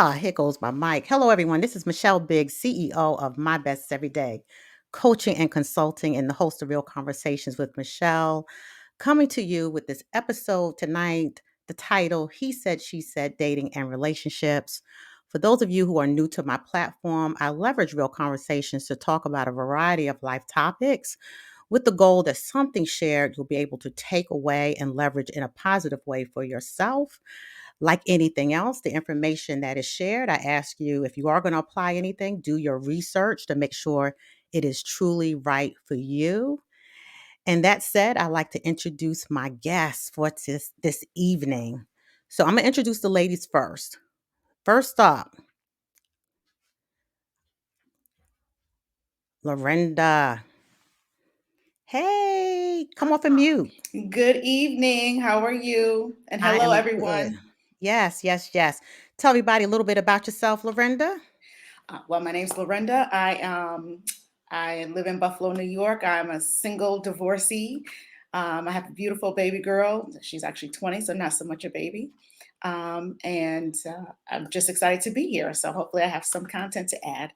Here goes my mic. Hello, everyone. This is Michelle Biggs, CEO of My Best Every Day, coaching and consulting, and the host of Real Conversations with Michelle. Coming to you with this episode tonight, the title, He Said, She Said, Dating and Relationships. For those of you who are new to my platform, I leverage Real Conversations to talk about a variety of life topics with the goal that something shared you'll be able to take away and leverage in a positive way for yourself. Like anything else, the information that is shared, I ask you if you are going to apply anything, do your research to make sure it is truly right for you. And that said, I'd like to introduce my guests for this evening. So I'm going to introduce the ladies first. First up, Lorinda. Hey, come off of mute. Good evening. How are you? And I hello, am good. everyone. Yes. Tell everybody a little bit about yourself, Lorinda. Well, my name's Lorinda. I live in Buffalo, New York. I'm a single divorcee. I have a beautiful baby girl. She's actually 20, so not so much a baby. And I'm just excited to be here. So hopefully, I have some content to add.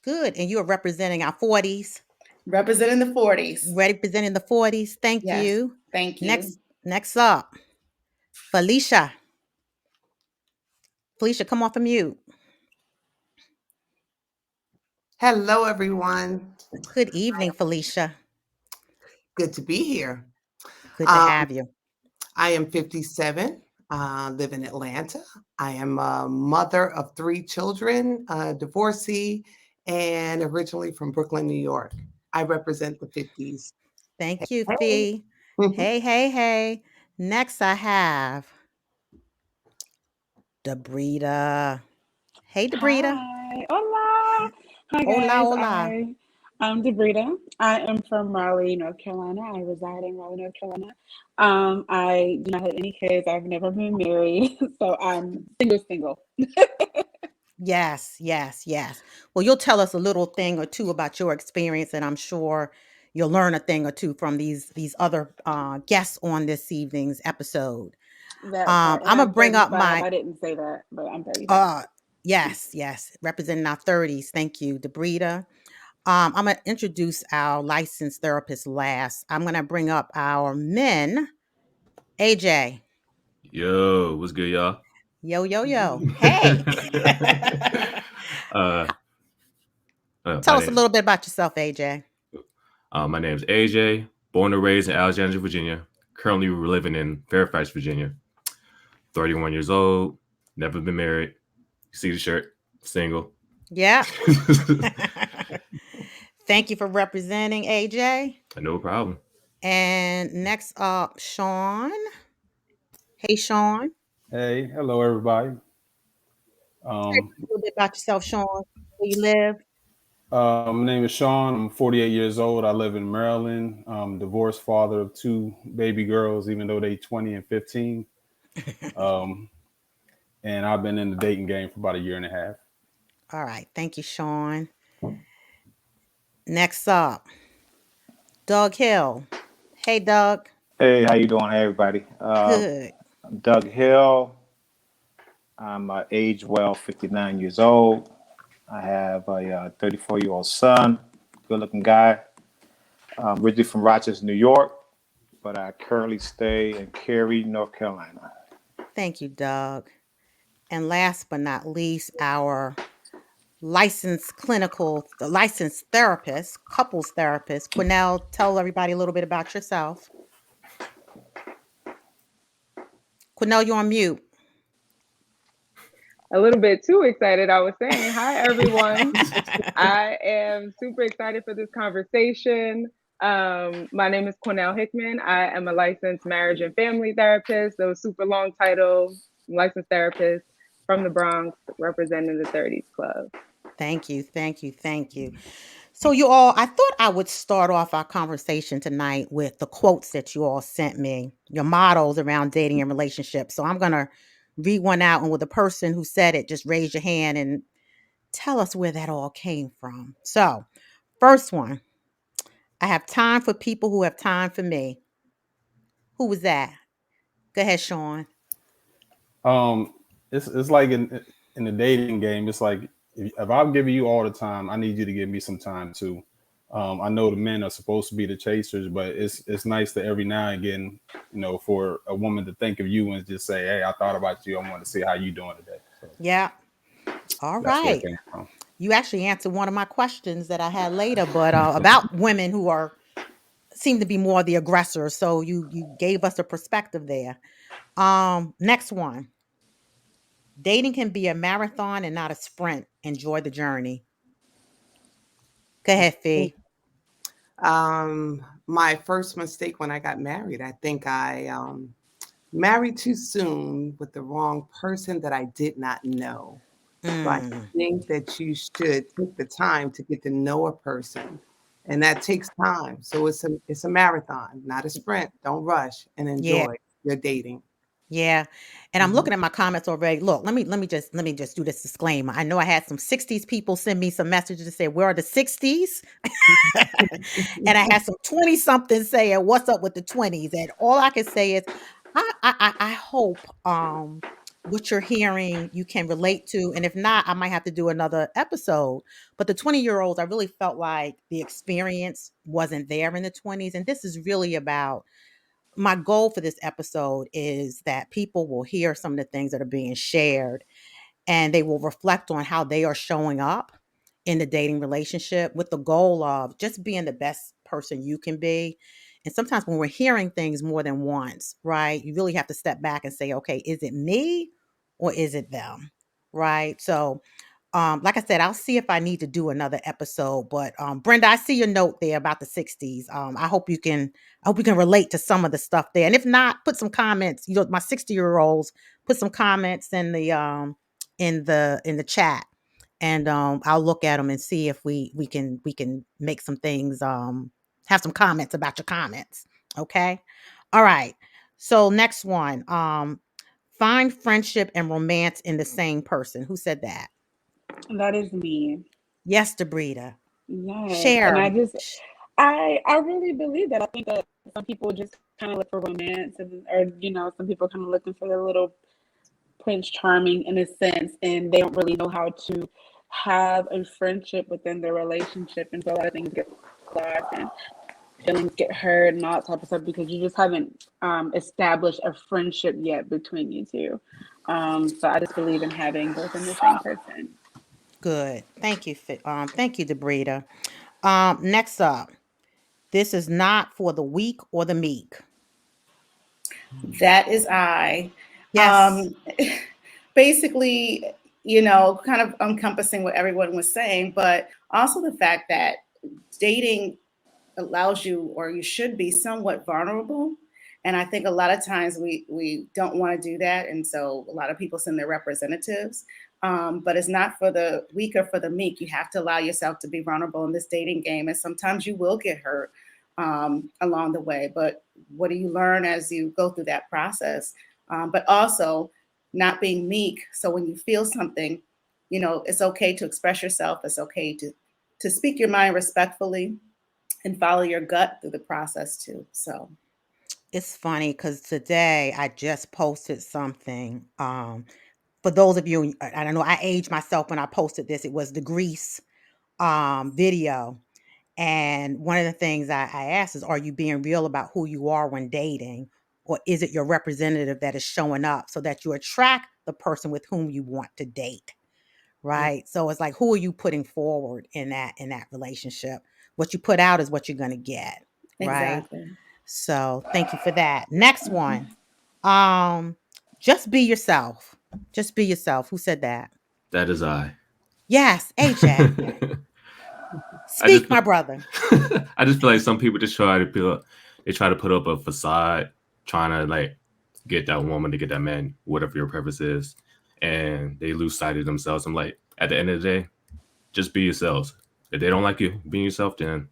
Good. And you are representing our 40s. Representing the 40s. Representing the 40s. Thank Yes. you. Thank you. Next up, Felicia. Felicia, come off of mute. Hello, everyone. Good evening, Felicia. Good to be here. Good to have you. I am 57, live in Atlanta. I am a mother of 3 children, divorcee, and originally from Brooklyn, New York. I represent the 50s. Thank you, Fee. Hey. Next, I have Debrita. Hey, Debrita. Hi. Hola. Hi, guys. Hola. I'm Debrita. I am from Raleigh, North Carolina. I reside in Raleigh, North Carolina. I do not have any kids. I've never been married. So I'm single. Yes. Well, you'll tell us a little thing or two about your experience, and I'm sure you'll learn a thing or two from these other guests on this evening's episode. That part. I'm And gonna I'm bring up 35. my I didn't say that, but I'm 35. yes, representing our 30s. Thank you, Debrita. I'm gonna introduce our licensed therapist last. I'm gonna bring up our men. AJ. Yo, what's good, y'all? Yo. Hey. Tell us a little bit about yourself, AJ. My name's AJ, born and raised in Alexandria, Virginia. Currently living in Fairfax, Virginia. 31 years old, never been married. You see the shirt, single. Yeah. Thank you for representing, AJ. No problem. And next up, Sean. Hey, Sean. Hey, hello everybody. Tell us a little bit about yourself, Sean. Where you live? My name is Sean. I'm 48 years old. I live in Maryland. I'm divorced father of 2 baby girls, even though they 20 and 15. And I've been in the dating game for about a year and a half. All right. Thank you, Sean. Next up, Doug Hill. Hey, Doug. Hey, how you doing, everybody? Good. I'm Doug Hill. I'm age well, 59 years old. I have a 34-year-old son, good-looking guy. I'm originally from Rochester, New York, but I currently stay in Cary, North Carolina. Thank you, Doug. And last but not least, our licensed therapist, couples therapist. Quinnell, tell everybody a little bit about yourself. Quinnell, you're on mute. A little bit too excited. I was saying, hi, everyone. I am super excited for this conversation. My name is Quinnell Hickman. I am a licensed marriage and family therapist. So super long title, licensed therapist from the Bronx, representing the 30s Club. Thank you. So you all, I thought I would start off our conversation tonight with the quotes that you all sent me, your models around dating and relationships. So I'm going to read one out, and with the person who said it, just raise your hand and tell us where that all came from. So, first one, I have time for people who have time for me. Who was that? Go ahead, Sean. It's like in the dating game, it's like if I'm giving you all the time, I need you to give me some time too. I know the men are supposed to be the chasers, but it's nice that every now and again, for a woman to think of you and just say, "Hey, I thought about you. I want to see how you doing today." So Yeah. All that's where it right. came from. You actually answered one of my questions that I had later, but about women who seem to be more the aggressors. So you gave us a perspective there. Next one. Dating can be a marathon and not a sprint. Enjoy the journey. Go ahead, Fee. My first mistake when I got married, I think I married too soon with the wrong person that I did not know. So I Mm, think that you should take the time to get to know a person, and that takes time. So it's a marathon, not a sprint. Don't rush and yeah. enjoy your dating. Yeah. And I'm Mhm. looking at my comments already. Look, let me just do this disclaimer. I know I had some 60s people send me some messages to say, where are the 60s? And I had some 20 something saying, what's up with the 20s? And all I can say is I hope what you're hearing you can relate to. And if not, I might have to do another episode. But the 20-year-olds, I really felt like the experience wasn't there in the 20s. And this is really about my goal for this episode is that people will hear some of the things that are being shared and they will reflect on how they are showing up in the dating relationship with the goal of just being the best person you can be. And sometimes when we're hearing things more than once, right, you really have to step back and say, okay, is it me or is it them? Right. So like I said, I'll see if I need to do another episode. But Brenda, I see your note there about the 60s. I hope you can relate to some of the stuff there. And if not, put some comments. My 60-year-olds, put some comments in the chat. And I'll look at them and see if we can make some things, have some comments about your comments. Okay. All right. So next one. Find friendship and romance in the same person. Who said that? That is me. Yes, Debrida. Yes. And Share. I really believe that. I think that some people just kind of look for romance or some people kind of looking for their little Prince Charming in a sense, and they don't really know how to have a friendship within their relationship. And so a lot of things get lost and feelings get hurt and all that type of stuff because you just haven't established a friendship yet between you two. So I just believe in having both in the same person. Good. Thank you. Thank you, Debrida. Next up, this is not for the weak or the meek. That is I. Yes. Basically, kind of encompassing what everyone was saying, but also the fact that dating allows you, or you should be, somewhat vulnerable. And I think a lot of times we don't want to do that. And so a lot of people send their representatives. But it's not for the weak or for the meek. You have to allow yourself to be vulnerable in this dating game. And sometimes you will get hurt along the way. But what do you learn as you go through that process? But also not being meek. So when you feel something, it's okay to express yourself. It's okay to speak your mind respectfully and follow your gut through the process too. So It's funny because today I just posted something. For those of you, I don't know, I aged myself when I posted this. It was the Grease video. And one of the things I asked is, are you being real about who you are when dating? Or is it your representative that is showing up so that you attract the person with whom you want to date? Right. So it's like, who are you putting forward in that relationship? What you put out is what you're going to get. Right. exactly. So thank you for that. Next one. Just be yourself. Just be yourself. Who said that? That is I. Yes, AJ. Speak, my brother. I just feel like some people just try to put up a facade, trying to like get that woman to get that man, whatever your purpose is, and they lose sight of themselves. I'm like, at the end of the day, just be yourselves. If they don't like you being yourself, then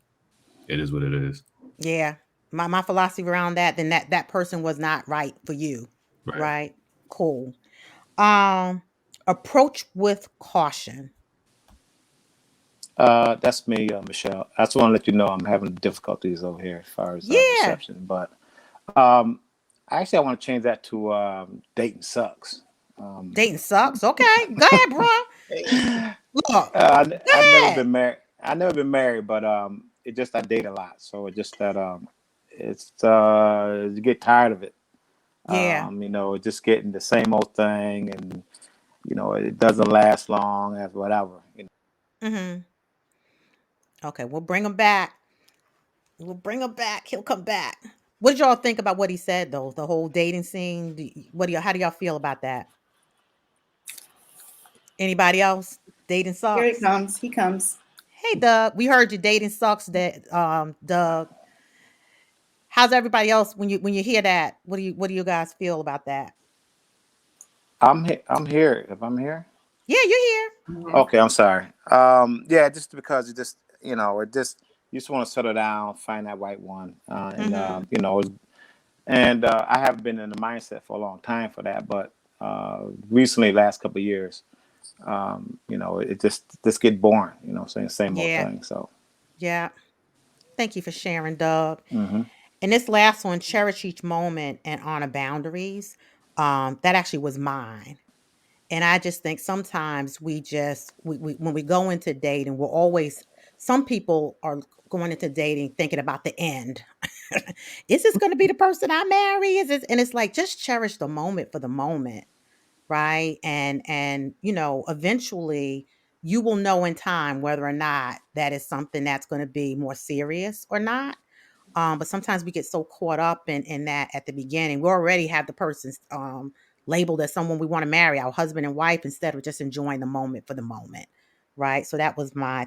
it is what it is. Yeah. My philosophy around that, then that person was not right for you. Right. Cool. Approach with caution. That's me, Michelle. I just want to let you know I'm having difficulties over here as far as Yeah. reception. But actually, I want to change that to dating sucks. Dating sucks. Okay, go ahead, bro. Look, go I've never ahead. been married. I've never been married, but it just I date a lot, so it just that it's you get tired of it. Yeah. Just getting the same old thing, and it doesn't last long as whatever. Mm-hmm. Okay, we'll bring him back. We'll bring him back. He'll come back. What did y'all think about what he said, though? The whole dating scene. How do y'all feel about that? Anybody else? Dating Here he sucks. comes. He comes. Hey, Doug. We heard you dating sucks. That Doug. How's everybody else when you hear that? What do you guys feel about that? I'm here. If I'm here, Yeah, you're here. Mhm. okay. I'm sorry. Yeah, just because it just you just want to settle down, find that right one, Mm-hmm. I have been in the mindset for a long time for that, but recently, last couple of years, it just get boring. Saying the same old Yeah. thing. So. Yeah. Thank you for sharing, Doug. Hmm. And this last one, cherish each moment and honor boundaries. That actually was mine. And I just think sometimes we when we go into dating, some people are going into dating thinking about the end. Is this going to be the person I marry? And it's like, just cherish the moment for the moment. Right. And eventually you will know in time whether or not that is something that's going to be more serious or not. But sometimes we get so caught up in that at the beginning. We already have the person labeled as someone we want to marry, our husband and wife, instead of just enjoying the moment for the moment. Right. So that was my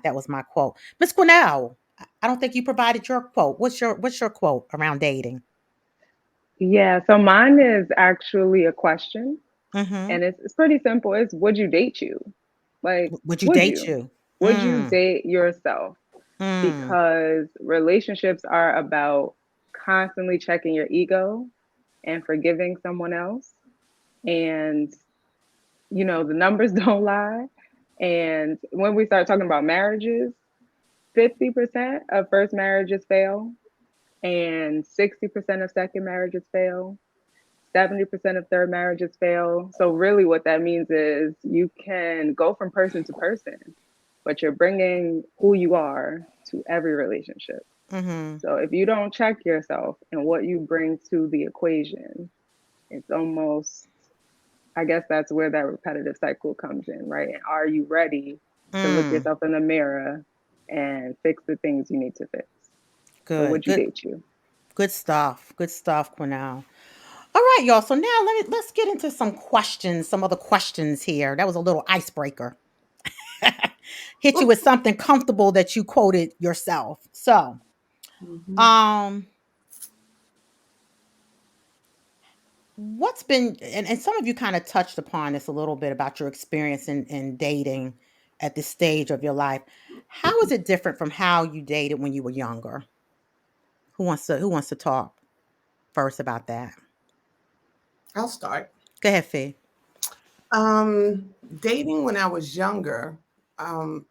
quote. Miss Quinnell, I don't think you provided your quote. What's your quote around dating? Yeah, so mine is actually a question, Mm-hmm. and it's pretty simple. It's would you date you? Like, Would you would date you? you? Would you Mm, date yourself? mm, Because relationships are about constantly checking your ego and forgiving someone else. And, the numbers don't lie. And when we start talking about marriages, 50% of first marriages fail, and 60% of second marriages fail. 70% of third marriages fail. So, really, what that means is you can go from person to person, but you're bringing who you are to every relationship. mm-hmm. So, if you don't check yourself and what you bring to the equation, it's almost, I guess that's where that repetitive cycle comes in, right? And are you ready to look Mm, yourself in the mirror and fix the things you need to fix? So, good, would you good, date you? good stuff. Good stuff, Cornell. All right, y'all. So now let's get into some other questions here. That was a little icebreaker. Hit you with something comfortable that you quoted yourself. So, Mhm. um, what's been and some of you kind of touched upon this a little bit about your experience in dating at this stage of your life. How is it different from how you dated when you were younger? Who wants to talk first about that? I'll start. Go ahead, Fee. Um, Dating when I was younger,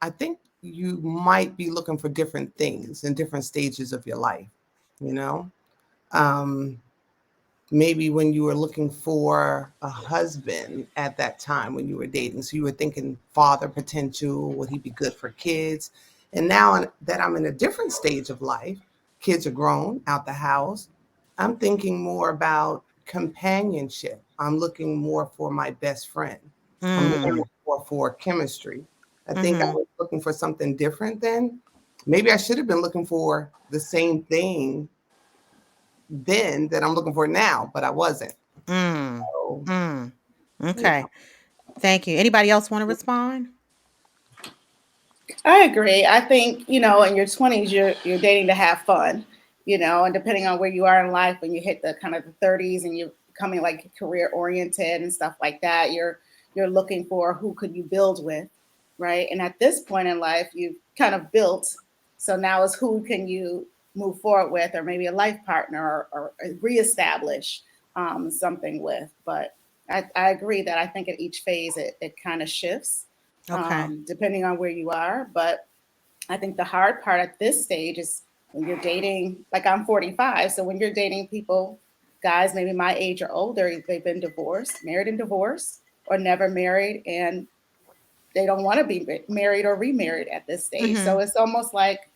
I think you might be looking for different things in different stages of your life, you know? Um, Maybe when you were looking for a husband at that time when you were dating. So you were thinking father potential, would he be good for kids? And now that I'm in a different stage of life, kids are grown out the house, I'm thinking more about companionship. I'm looking more for my best friend. I'm looking Mm, more for chemistry. I think I mm-hmm. was looking for something different then. Maybe I should have been looking for the same thing then that I'm looking for now, but I wasn't. Mm, So, mm. yeah. Okay. Thank you. Anybody else want to respond? I agree. I think, in your 20s, you're dating to have fun, and depending on where you are in life, when you hit the kind of the 30s and you're becoming like career oriented and stuff like that, you're looking for who could you build with, right? And at this point in life, you've kind of built. So now is who can you move forward with, or maybe a life partner, or reestablish something with. But I agree that I think at each phase it kind of shifts Okay. depending on where you are. But I think the hard part at this stage is when you're dating, like I'm 45. So when you're dating people, guys maybe my age or older, they've been divorced, married and divorced, or never married, and they don't want to be married or remarried at this stage. So it's almost like,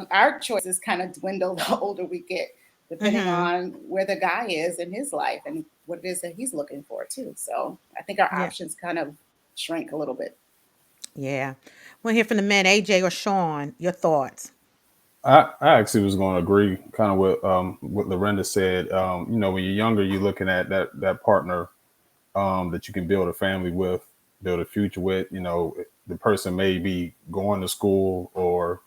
our choices kind of dwindle the older we get, depending on where the guy is in his life and what it is that he's looking for too. So I think our options kind of shrink a little bit. Yeah. We'll hear from the men, AJ or Sean, your thoughts. I actually was going to agree kind of with what Lorenda said. When you're younger, you're looking at that partner that you can build a family with, build a future with. The person may be going to school or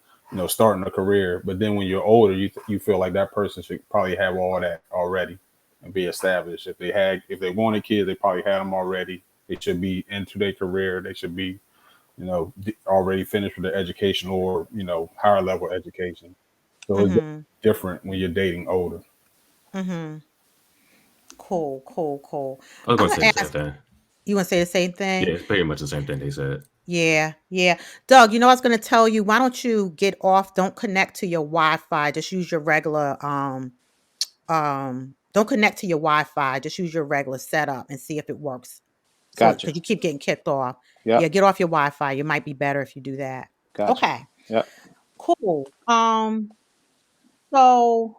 starting a career, but then when you're older, you feel like that person should probably have all that already and be established. If they wanted kids, they probably had them already. They should be into their career. They should be already finished with their education or, higher level education. So it's different when you're dating older. Cool. I was going to say gonna the same thing. You want to say the same thing? Yeah, it's pretty much the same thing they said. Yeah. Doug, I was going to tell you, why don't you get off? Don't connect to your Wi-Fi. Just use your regular, don't connect to your Wi-Fi. Just use your regular setup and see if it works. Gotcha. Because you keep getting kicked off. Yeah. Yeah, get off your Wi-Fi. It might be better if you do that. Gotcha. Okay. Yeah. Cool. So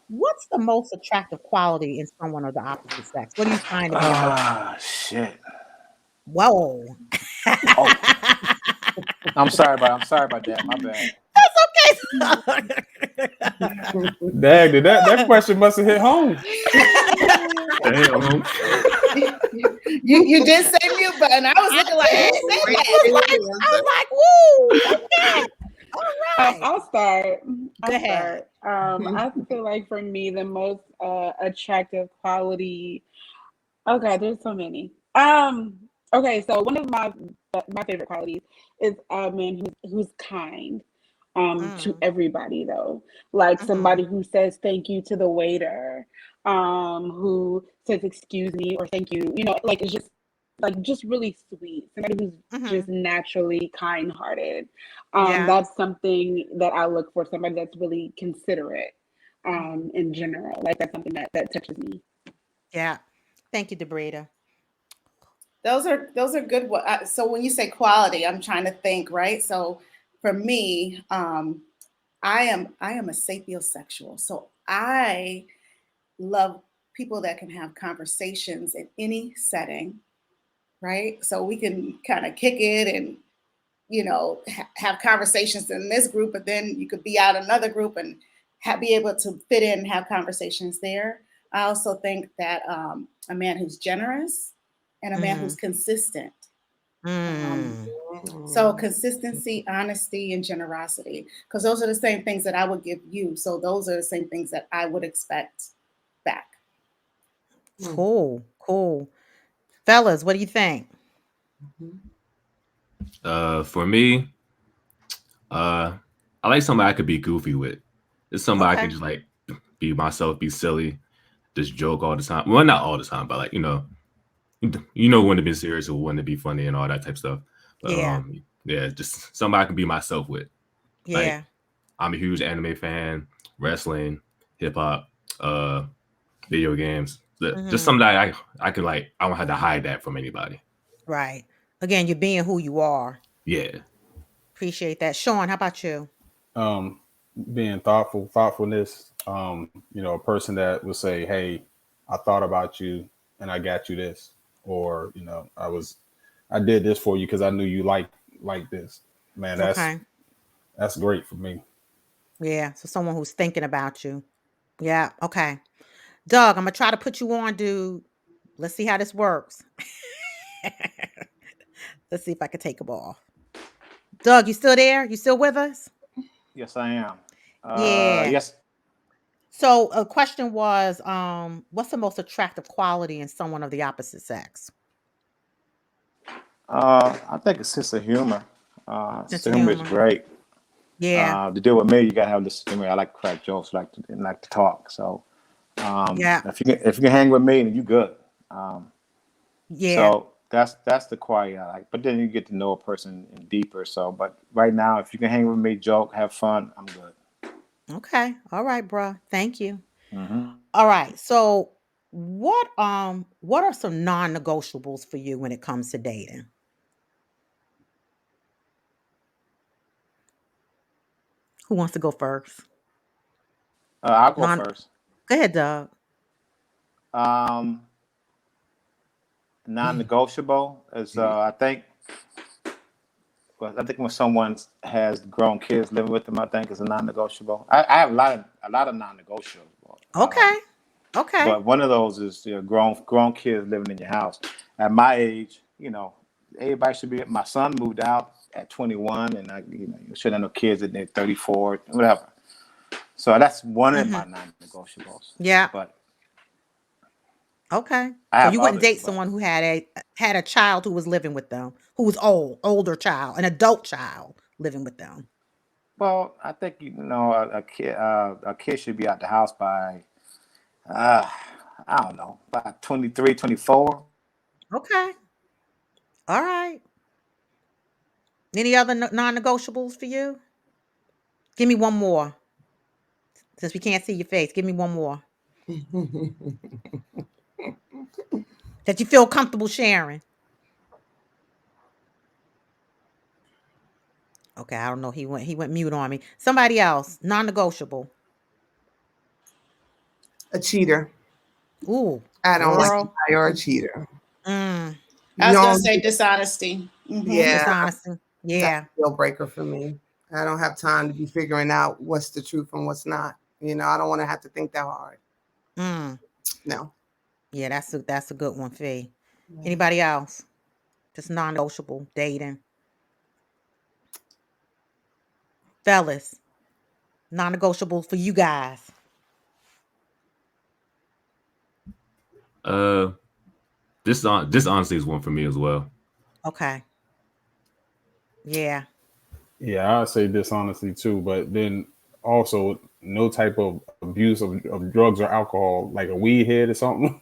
what's the most attractive quality in someone of the opposite sex? What do you find to be the most? Shit. Whoa. Oh. I'm sorry about that. My bad. That's okay. Dang, that question must have hit home. Damn. You did say mute button. I was looking like, I was like, woo. Okay. All right. I'll start. Go ahead. I feel like for me, the most attractive quality. Oh God, there's so many. Okay, so one of my favorite qualities is a man who's kind. To everybody though, like somebody who says thank you to the waiter, who says excuse me or thank you, like it's just really sweet. Somebody who's just naturally kind-hearted. That's something that I look for. Somebody that's really considerate. In general, like that's something that touches me. Yeah. Thank you, Debreda. Those are good. So when you say quality, I'm trying to think, right? So for me, I am a sapiosexual. So I love people that can have conversations in any setting, right? So we can kind of kick it and, have conversations in this group, but then you could be out another group and be able to fit in and have conversations there. I also think that a man who's generous and a man who's consistent. So consistency, honesty, and generosity, because those are the same things that I would give you. So those are the same things that I would expect back. Cool. Fellas, what do you think? For me, I like somebody I could be goofy with. It's somebody I can just like be myself, be silly, just joke all the time. Well, not all the time, but like, when to be serious or when to be funny and all that type of stuff. But, just somebody I can be myself with. Yeah. Like, I'm a huge anime fan, wrestling, hip hop, video games. Just something that I can like. I don't have to hide that from anybody. Right. Again, you're being who you are. Yeah. Appreciate that. Sean, how about you? Being thoughtfulness. A person that will say, "Hey, I thought about you and I got you this," or I did this for you because I knew you like this. Man, that's great for me. Yeah. So someone who's thinking about you. Yeah. Okay. Doug, I'm gonna try to put you on, dude. Let's see how this works. Let's see if I can take a ball. Doug, you still there? You still with us? Yes, I am. Yeah. Yes. So a question was, what's the most attractive quality in someone of the opposite sex? I think a sense of humor. Sense of humor is great. Yeah. To deal with me, you gotta have this humor. I like to crack jokes, like to talk. So, if you can hang with me, then you good. So that's the quality I like. But then you get to know a person deeper. So, but right now, if you can hang with me, joke, have fun, I'm good. Okay. All right, bro. Thank you. All right. So What are some non-negotiables for you when it comes to dating? Who wants to go first? I'll go Non first. Go ahead, Doug. Um, non-negotiable is I think when someone has grown kids living with them, I think is a non-negotiable. I have a lot of non-negotiables. Okay. Okay. But one of those is grown kids living in your house. At my age, everybody should be. My son moved out at 21, and you should have no kids at 34, whatever. So that's one of my Mhm. non-negotiables. Yeah. But Okay. I So have you wouldn't others. date But someone who had a child who was living with them, who was older child, an adult child living with them. well, I think a kid should be out the house by uh, I don't know, by 23, 24. Okay. All right. Any other non-negotiables for you? Give me one more. Since we can't see your face, give me one more that you feel comfortable sharing. Okay, I don't know. He went mute on me. Somebody else, non-negotiable. A cheater. Ooh, I don't like a girl. liar or a cheater. Mm, I was gonna No, say dishonesty. yeah, dishonesty. that's Yeah. a deal breaker for me. I don't have time to be figuring out what's the truth and what's not. I don't want to have to think that hard. Mm. No. Yeah, that's a good one, Fee. Yeah. Anybody else? Just non-negotiable dating. Fellas, non-negotiable for you guys. This honestly is one for me as well. Okay. Yeah. Yeah, I say dishonesty too, but then also no type of abuse of drugs or alcohol, like a weed head or something,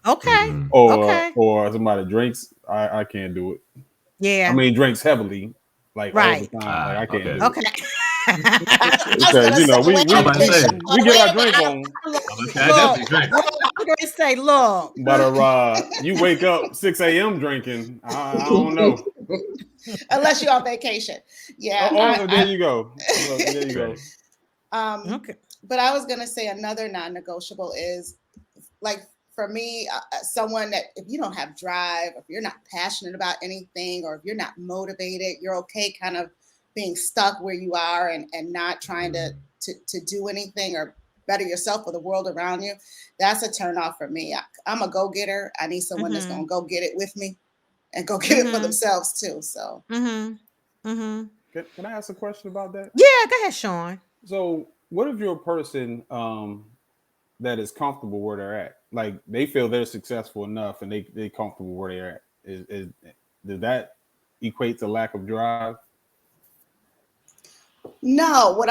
Okay. Mhm. Okay. or somebody drinks. I can't do it. I Yeah. mean, drinks heavily, like all Right. the time. Like I can't Okay. do Okay. I was because gonna say, we wait I'm a about to say. minute. we get Wait our a minute. drink on, I definitely drink. I'm going to say, look. but you wake up 6 a.m. drinking. I don't know. Unless you're on vacation. Yeah. There you go. Look, there you go. Okay. But I was gonna say another non-negotiable is like for me, someone that if you don't have drive, if you're not passionate about anything, or if you're not motivated, you're okay kind of being stuck where you are and not trying to do anything or better yourself or the world around you. That's a turn off for me. I'm a go-getter. I need someone that's gonna go get it with me and go get it for themselves too. So Mm-hmm. Mm-hmm. Can I ask a question about that? Yeah, go ahead, Sean. So, what if you're a person that is comfortable where they're at? Like they feel they're successful enough and they comfortable where they're at. Does that equate to lack of drive? no,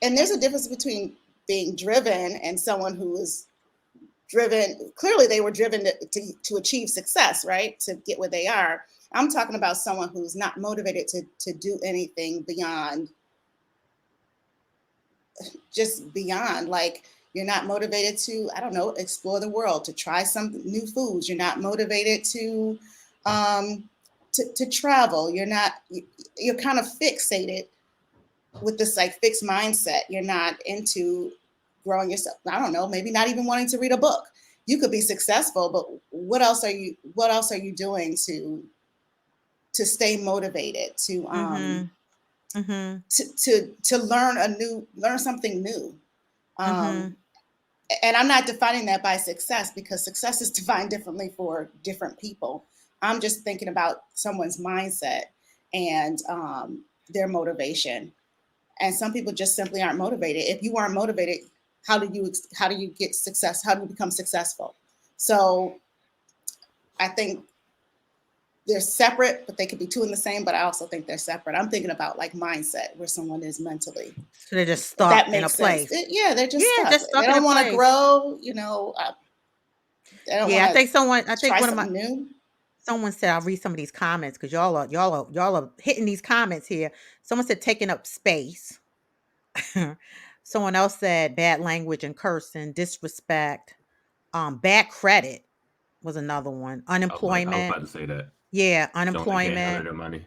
and there's a difference between being driven and someone who is driven. Clearly they were driven to achieve success, right, to get where they are. I'm talking about someone who's not motivated to do anything beyond, just beyond, like you're not motivated to, I don't know, explore the world, to try some new foods. You're not motivated to travel. You're kind of fixated with this like fixed mindset. You're not into growing yourself. I don't know, maybe not even wanting to read a book. You could be successful, but what else are you doing to stay motivated, to learn something new? And I'm not defining that by success, because success is defined differently for different people. I'm just thinking about someone's mindset and their motivation. And some people just simply aren't motivated. If you aren't motivated, how do you get success? How do you become successful? So I think they're separate, but they could be two in the same. But I also think they're separate. I'm thinking about like mindset, where someone is mentally. So they're just If stuck that in a makes place. sense. Yeah, they're just Yeah, stuck. just stuck They in a don't want to place. grow. They don't Yeah, I want think to try one of my something new. someone said, I'll read some of these comments because y'all are hitting these comments here. Someone said taking up space. Someone else said bad language and cursing, disrespect. Bad credit was another one. I was Unemployment. about to say that. Yeah, Someone that can't handle unemployment. their money.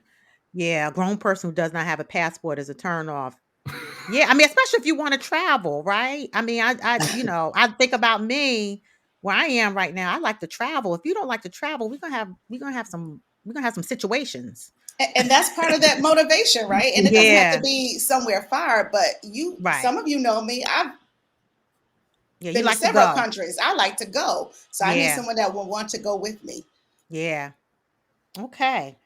Yeah, a grown person who does not have a passport is a turnoff. Yeah, I mean, especially if you want to travel, right? I mean, I think about me where I am right now. I like to travel. If you don't like to travel, we're gonna have some situations. And that's part of that motivation, right? And it doesn't have to Yeah, be somewhere far, but right. some of you know me. I've Yeah, you been to like to several go. countries. I like to go. So I need Yeah, someone that will want to go with me. yeah. Okay.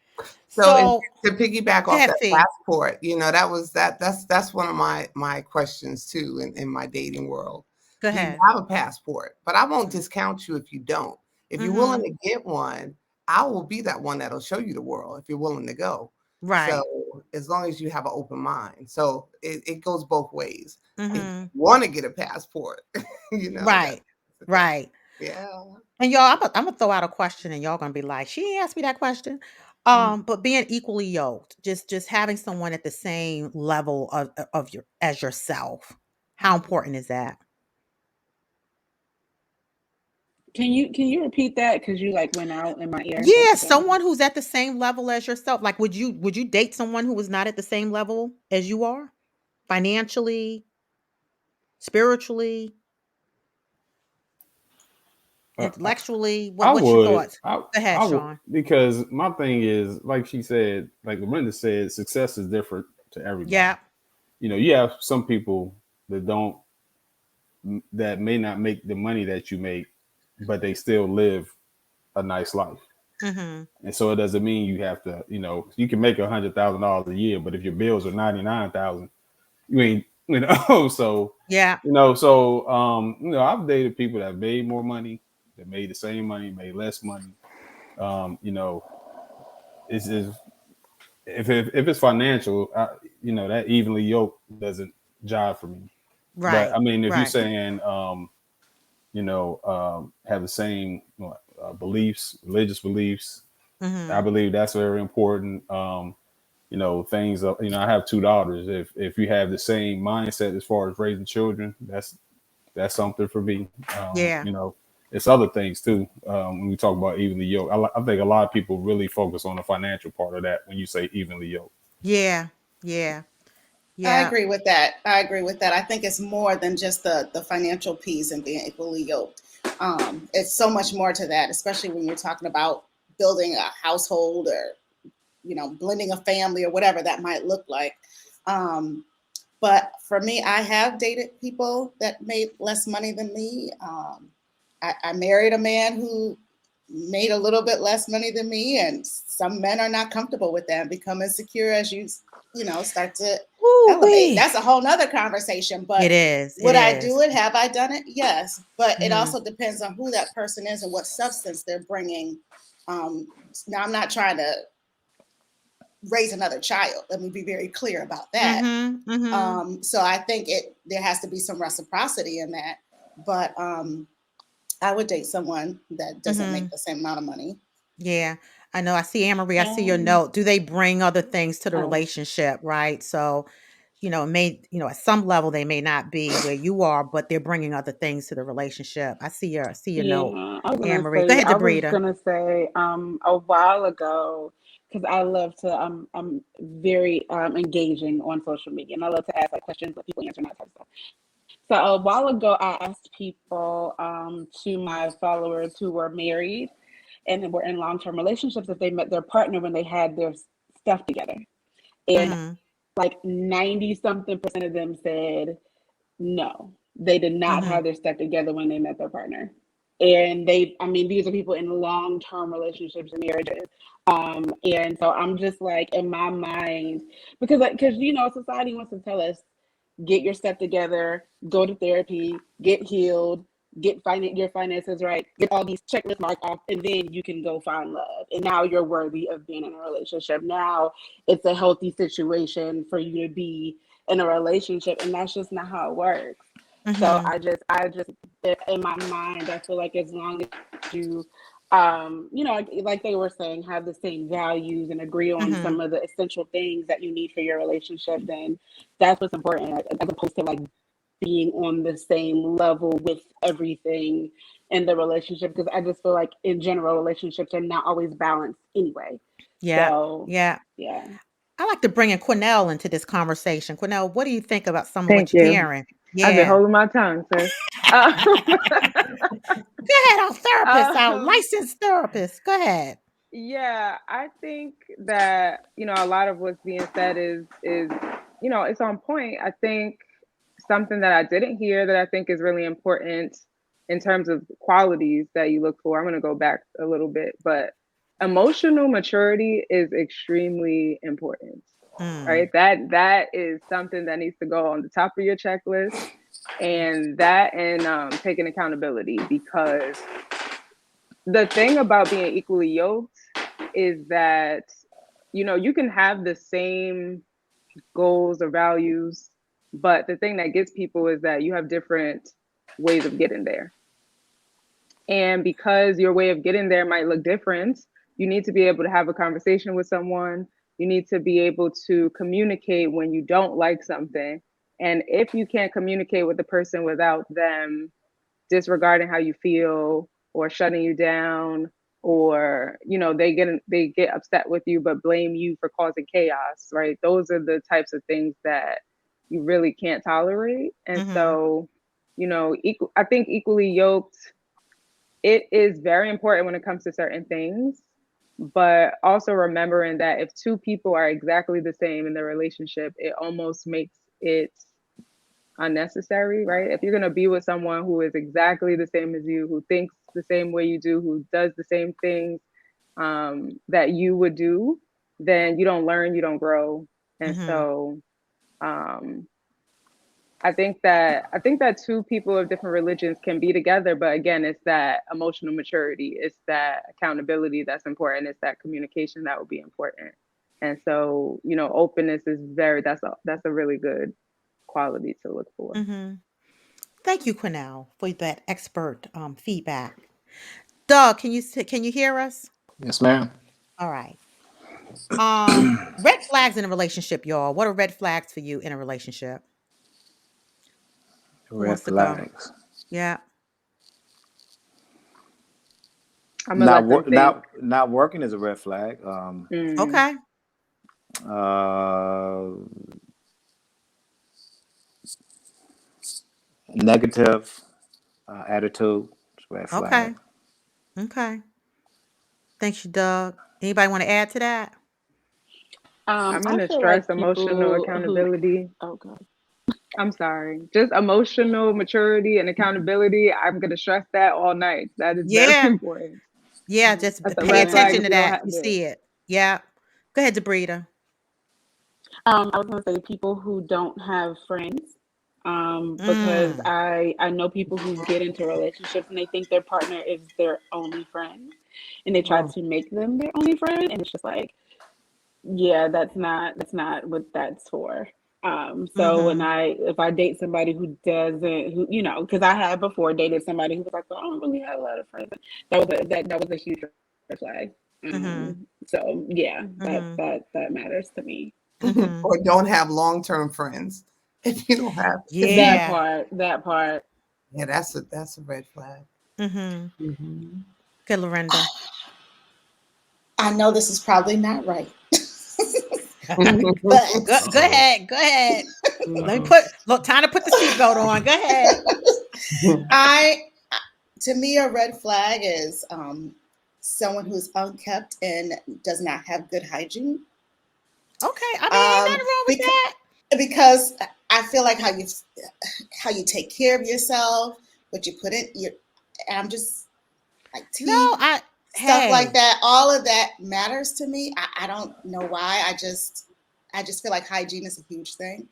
So, and So to piggyback go off ahead, that Fee. passport, that's one of my questions too in my dating world. Go Do you ahead. have a passport? But I won't discount you if you don't. If you're willing Mm-hmm. to get one, I will be that one that'll show you the world if you're willing to go. So Right. as long as you have an open mind. So it goes both ways. If you Mm-hmm. want to get a passport, that's Right. the thing. Right. Yeah. And y'all, I'm gonna throw out a question, and y'all gonna be like, "She ain't asked me that question." But being equally yoked, just having someone at the same level of your as yourself, how important is that? Can you repeat that? Because you like went out in my ear for a Yeah, second. someone who's at the same level as yourself. Like, would you date someone who was not at the same level as you are, financially, spiritually, Uh, intellectually? I What's your would. thoughts? Go ahead, I would Sean. because my thing is like she said, like Linda said, success is different to everybody. Yeah. You have some people that don't that may not make the money that you make, but they still live a nice life. Mm-hmm. And so it doesn't mean you have to, you can make $100,000 a year, but if your bills are 99,000, you ain't, so Yeah. I've dated people that made more money, that made the same money, made less money. Um, you know, it's if it's financial, that evenly yoked doesn't jive for me. But Right. I mean, if you're Right. saying, have the same beliefs, religious beliefs, I Mm-hmm. believe that's very important. Things. I have two daughters. If you have the same mindset as far as raising children, that's something for me. Yeah. It's other things too. When we talk about evenly yoked, I think a lot of people really focus on the financial part of that when you say evenly yoked. Yeah. Yeah. I Yeah. agree with that. I agree with that. I think it's more than just the financial piece and being equally yoked. It's so much more to that, especially when you're talking about building a household or blending a family or whatever that might look like. Um, but for me, I have dated people that made less money than me. I married a man who made a little bit less money than me, and some men are not comfortable with that and become insecure as you start to elevate. Woo-wee. That's a whole nother conversation. It But is. It would I is. do it? Have I done it? Yes. But it Mm-hmm. also depends on who that person is and what substance they're bringing. Now, I'm not trying to raise another child. Let me be very clear about that. Mm-hmm. Mm-hmm. So I think there has to be some reciprocity in that. But I would date someone that doesn't Mm-hmm. make the same amount of money. Yeah. I know. I see Anne-Marie. I see your Um, note. Do they bring other things to the oh, relationship? Right. So, at some level they may not be where you are, but they're bringing other things to the relationship. I see your note, yeah, Anne-Marie. Go ahead, I was Debrida. gonna say, a while ago, because I love to, I'm very engaging on social media, and I love to ask like questions, let people answer, and that type of stuff. So a while ago, I asked people, to my followers who were married and were in long-term relationships, if they met their partner when they had their stuff together, and Mm-hmm. like 90 something percent of them said no, they did not Mm-hmm. have their stuff together when they met their partner. And I mean, these are people in long term relationships and marriages. And so I'm just like, in my mind, because society wants to tell us, get your stuff together, go to therapy, get healed, get your finances right, get all these checklists marked off, and then you can go find love. And now you're worthy of being in a relationship. Now it's a healthy situation for you to be in a relationship, and that's just not how it works. So Mm-hmm. I just in my mind, I feel like as long as you like they were saying, have the same values and agree on Mm-hmm. some of the essential things that you need for your relationship, then that's what's important, as opposed to like being on the same level with everything in the relationship, because I just feel like in general relationships are not always balanced anyway. Yeah. So Yeah. yeah. I like to bring in Cornell into this conversation. Cornell, what do you think about some of Thank what you're you. hearing? I've been Yeah. holding my tongue, sis. Go ahead, our therapist, our Um, licensed therapist. Go ahead. Yeah, I think that, a lot of what's being said is, it's on point. I think something that I didn't hear that I think is really important in terms of qualities that you look for. I'm going to go back a little bit, but emotional maturity is extremely important, right? That is something that needs to go on the top of your checklist, and taking accountability, because the thing about being equally yoked is that you can have the same goals or values, but the thing that gets people is that you have different ways of getting there. And because your way of getting there might look different, you need to be able to have a conversation with someone. You need to be able to communicate when you don't like something. And if you can't communicate with the person without them disregarding how you feel or shutting you down, or they get upset with you but blame you for causing chaos, right? Those are the types of things that you really can't tolerate. And so, I think equally yoked, it is very important when it comes to certain things, but also remembering that if two people are exactly the same in their relationship, it almost makes it unnecessary, right? If you're going to be with someone who is exactly the same as you, who thinks the same way you do, who does the same things that you would do, then you don't learn, you don't grow. And so I think that two people of different religions can be together, but again, it's that emotional maturity, it's that accountability that's important, it's that communication that will be important. And so, openness is that's a really good quality to look for. Thank you, Cornell, for that expert feedback. Doug, can you hear us? Yes, ma'am. All right. Red flags in a relationship, y'all. What are red flags for you in a relationship? Who Red wants to go? flags. Yeah. I'm gonna let them think. Not working is a red flag. Okay. Negative attitude is a red flag. Okay. Thanks, you, Doug. Anybody want to add to that? I'm I gonna feel stress like emotional people accountability. oh god. I'm sorry. Just emotional maturity and accountability. I'm gonna stress that all night. That is very Yeah. important. Yeah, just That's a pay red flag attention if to you don't that. have You it. see it. Yeah. Go ahead, Debrida. I was gonna say people who don't have friends. Because I know people who get into relationships and they think their partner is their only friend, and they try to make them their only friend, and it's just like, yeah, that's not what that's for. So if I date somebody who doesn't, because I have before dated somebody who was like, well, I don't really have a lot of friends. That was a huge red flag. So yeah, that matters to me. Or don't have long-term friends. If you don't have, Yeah. That part. yeah, that's a red flag. Okay, Lorinda. I know this is probably not right. Go But ahead. Go ahead. Let me time to put the seatbelt on. Go ahead. to me, a red flag is someone who's unkept and does not have good hygiene. Okay. I mean, ain't nothing wrong with that. Because I feel like how you take care of yourself, what you put in your, I'm just like teeth, stuff like that. All of that matters to me. I don't know why. I just feel like hygiene is a huge thing.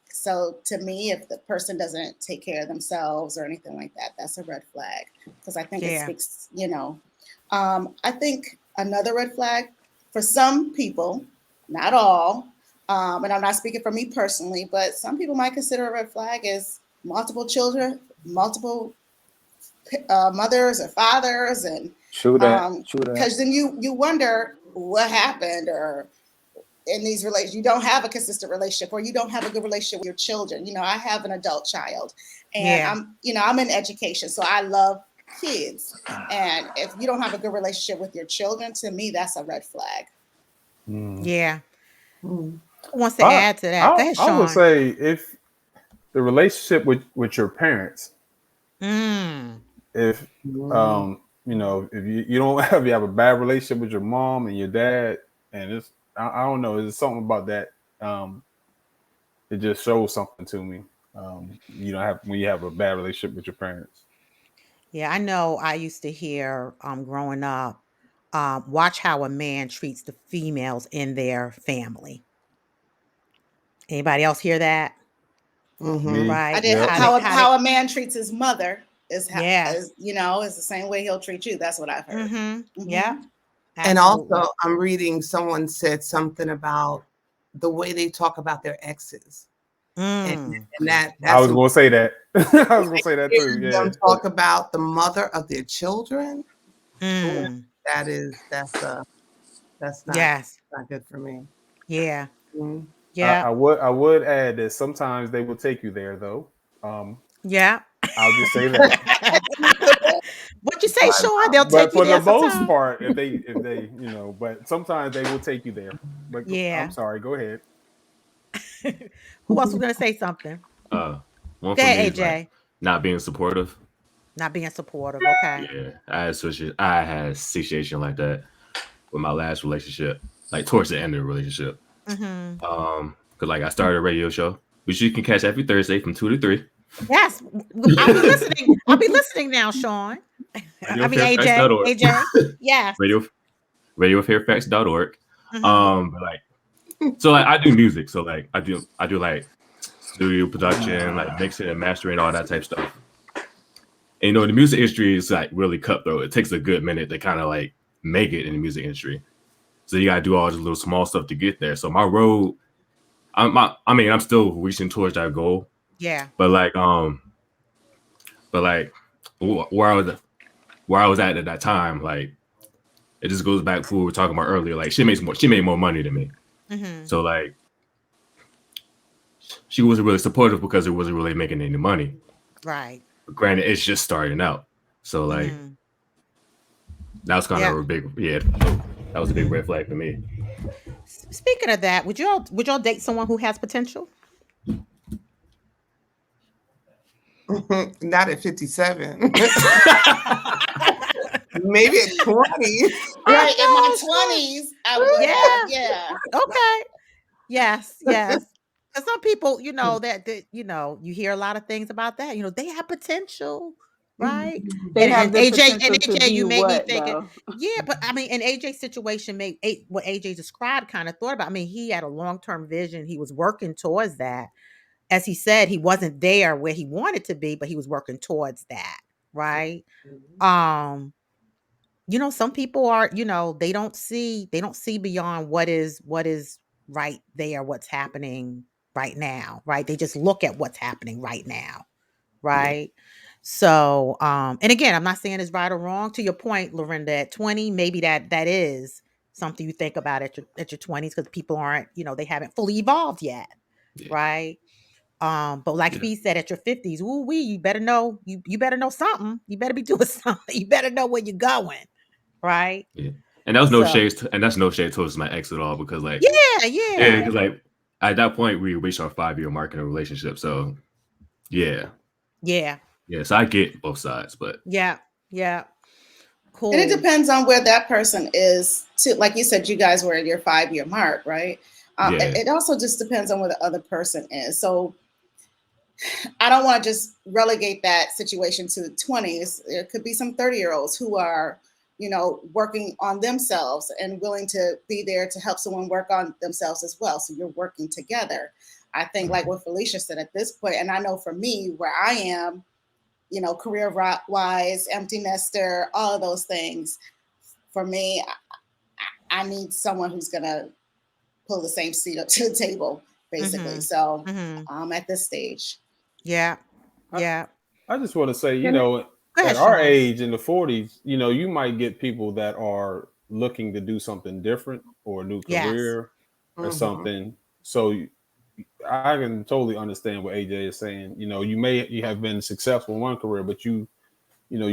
So to me, if the person doesn't take care of themselves or anything like that, that's a red flag, because I think it speaks, I think another red flag for some people, not all, and I'm not speaking for me personally, but some people might consider a red flag is multiple children, multiple mothers or fathers, and True that. because then you wonder what happened, or in these relations, you don't have a consistent relationship, or you don't have a good relationship with your children. I have an adult child, and Yeah. I'm in education, so I love kids. And if you don't have a good relationship with your children, to me, that's a red flag. Yeah. Mm. Who wants to add to that? Go ahead, I would Sean. say if the relationship with your parents, if if you don't have a bad relationship with your mom and your dad, and it's I don't know, there's something about that. It just shows something to me. You don't have when you have a bad relationship with your parents. Yeah, I know I used to hear growing up, watch how a man treats the females in their family. Anybody else hear that? Mhm. Me, I Right? did yep. how a man treats his mother is Yes. is the same way he'll treat you. That's what I've heard. Yeah. And Absolutely. also, I'm reading someone said something about the way they talk about their exes, and I that's was going to say that. I was going to say that too. hearing Yeah. them talk about the mother of their children. That's not Yes. good for me. Yeah. Mhm. Yeah. I would add that sometimes they will take you there though. Yeah. I'll just say that. What you say, Sean? They'll take But you for the there most sometime. part, if they but sometimes they will take you there. But Yeah. I'm sorry, go ahead. Who else was gonna say something? One Go for ahead, me is like AJ. not being supportive. Not being supportive. Okay. Yeah, I had a situation like that with my last relationship, like towards the end of the relationship. Because like I started a radio show, which you can catch every Thursday from 2 to 3. Yes. I'll be listening. I'll be listening now, Sean. I mean AJ. RadioFairfax.org. AJ. Yes. RadioFairfax.org. Mhm. But like, so like I do music, so like I do like studio production, like mixing and mastering, all that type of stuff. And the music industry is like really cutthroat. It takes a good minute to kind of like make it in the music industry. So you gotta do all this little small stuff to get there. So my road, I'm still reaching towards that goal. Yeah. But like where I was at that time, like it just goes back to what we were talking about earlier. Like she made more money than me. So like she wasn't really supportive because it wasn't really making any money. Right. But granted, it's just starting out. So like that was kind of a big that was a big red flag for me. Speaking of that, would y'all date someone who has potential? Not at 57. Maybe at 20. Right, in my 20s, I would have, yeah. Okay. Yes. Because some people, that you hear a lot of things about that. They have potential, right? They have the AJ, potential to be you made me what, thinking. though? Yeah, but I mean, in AJ's situation, what AJ described, kind of thought about. I mean, he had a long-term vision. He was working towards that. As he said, he wasn't there where he wanted to be, but he was working towards that, right? Some people are, they don't see beyond what is right there, what's happening right now, right? They just look at what's happening right now, right? So, and again, I'm not saying it's right or wrong. To your point, Lorinda, at 20, maybe that is something you think about at your 20s, because people aren't, they haven't fully evolved yet, right? But like Fee said, at your 50s, you better know you better know something. You better be doing something. You better know where you're going, right? Yeah, and that was no shade, and that's no shade towards my ex at all, because like because like at that point we reached our 5-year mark in a relationship. So yeah. So I get both sides, but yeah, cool. And it depends on where that person is too. Like you said, you guys were at your 5-year mark, right? It also just depends on where the other person is. So I don't want to just relegate that situation to the 20s. There could be some 30-year-olds who are, working on themselves and willing to be there to help someone work on themselves as well. So you're working together. I think like what Felicia said at this point, and I know for me where I am, career-wise, empty nester, all of those things, for me, I need someone who's going to pull the same seat up to the table, basically. So at this stage. Yeah. I just want to say, at our age in the 40s, you might get people that are looking to do something different or a new career. or Mhm. something. So I can totally understand what AJ is saying. You have been successful in one career, but you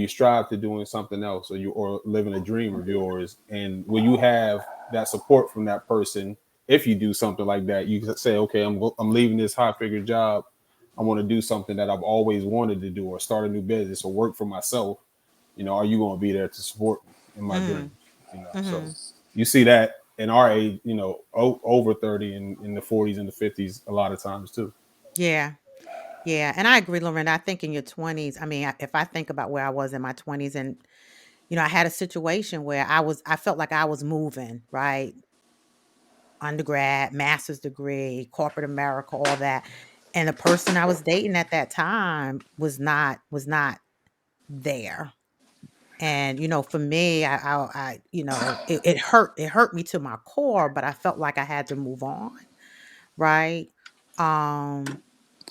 strive to doing something else, or living a dream of yours. And when you have that support from that person, if you do something like that, you can say, okay, I'm leaving this high figure job. I want to do something that I've always wanted to do, or start a new business, or work for myself. Are you going to be there to support me in my dreams? So you see that in our age, over 30 and in the 40s and the 50s, a lot of times too. Yeah. Yeah. And I agree, Lorinda. I think in your 20s, I mean, if I think about where I was in my 20s, and, I had a situation where I felt like I was moving, right? Undergrad, master's degree, corporate America, all that. And the person I was dating at that time was not there. And, for me, it hurt me to my core, but I felt like I had to move on. Right. And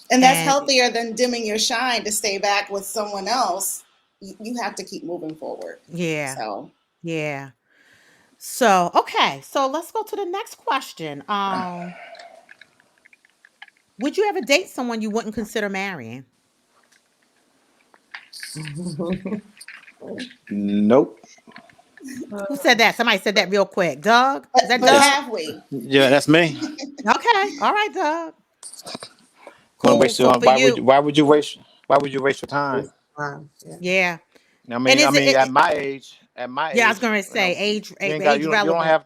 that's And healthier than dimming your shine to stay back with someone else. You have to keep moving forward. yeah, So yeah. So, okay. So let's go to the next question. Would you ever date someone you wouldn't consider marrying? Nope. Who said that? Somebody said that real quick. Doug? Is that but Doug? have we? Yeah, that's me. Okay. All right, Doug. Gonna Cool. waste So your, for you, why would you waste your time? Yeah. yeah. I And mean, is it, at my age, yeah, I was gonna say age you don't relevant. have.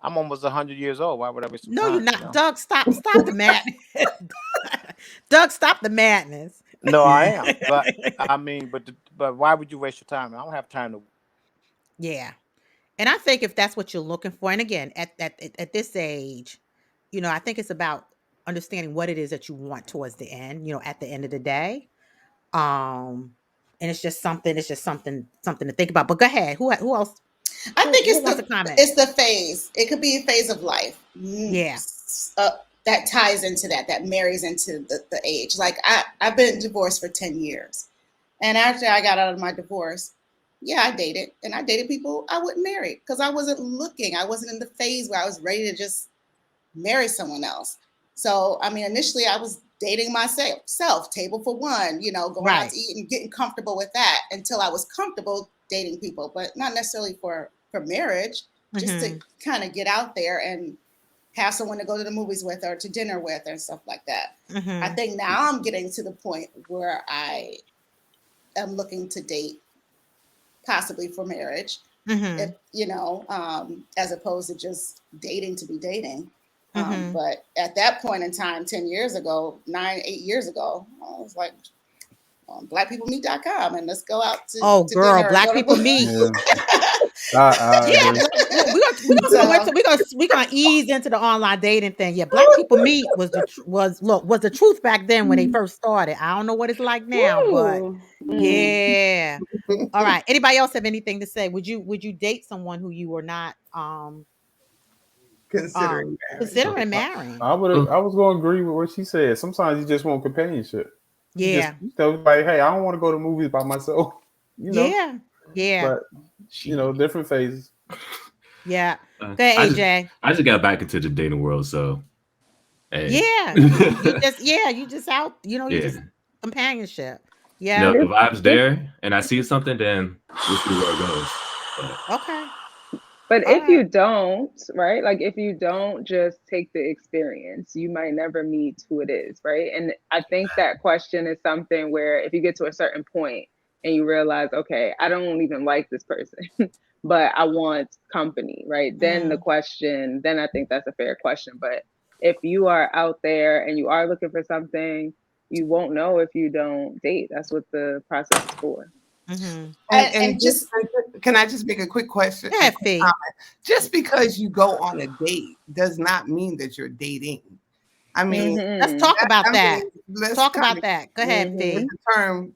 I'm almost 100 years old. Why would I waste some No, you're time? not. Doug, stop the madness. Doug, stop the madness. No, I am. But I mean, but why would you waste your time? I don't have time to. Yeah. And I think if that's what you're looking for, and again, at this age, I think it's about understanding what it is that you want towards the end, at the end of the day. And it's just something to think about. But go ahead. Who else? I think Who wants to comment? it's the phase. It could be a phase of life. Yeah. That ties into that marries into the age. Like I've been divorced for 10 years. And after I got out of my divorce, yeah, I dated. And I dated people I wouldn't marry because I wasn't looking. I wasn't in the phase where I was ready to just marry someone else. So, I mean, initially I was dating myself, table for one, going out Right. to eat and getting comfortable with that until I was comfortable dating people, but not necessarily for marriage, just to kind of get out there and have someone to go to the movies with or to dinner with and stuff like that. I think now I'm getting to the point where I am looking to date possibly for marriage, if, as opposed to just dating to be dating. But at that point in time, 10 years ago, 8 years ago, I was like, on blackpeoplemeet.com and let's go out to girl, dinner. Black People Meet. Yeah. We're gonna ease into the online dating thing. Yeah, Black People Meet was the truth back then when they first started. I don't know what it's like now, but yeah. All right. Anybody else have anything to say? Would you date someone who you were not Considering marrying? I was going to agree with what she said. Sometimes you just want companionship. Yeah. Like, hey, I don't want to go to movies by myself. Yeah. Yeah. But different phases. Yeah. Go ahead, AJ. I just got back into the dating world, so hey. Yeah. you just out, you just companionship. Yeah. The vibe's there and I see something, then we'll see where it goes. Okay. But if you don't, right? Like if you don't just take the experience, you might never meet who it is, right? And I think that question is something where if you get to a certain point and you realize, okay, I don't even like this person, but I want company, right? Then I think that's a fair question. But if you are out there and you are looking for something, you won't know if you don't date. That's what the process is for. And just can I just make a quick question? Yeah, just because you go on a date does not mean that you're dating. I mean, let's talk about that. Let's talk about that. Go ahead, Fee. The term,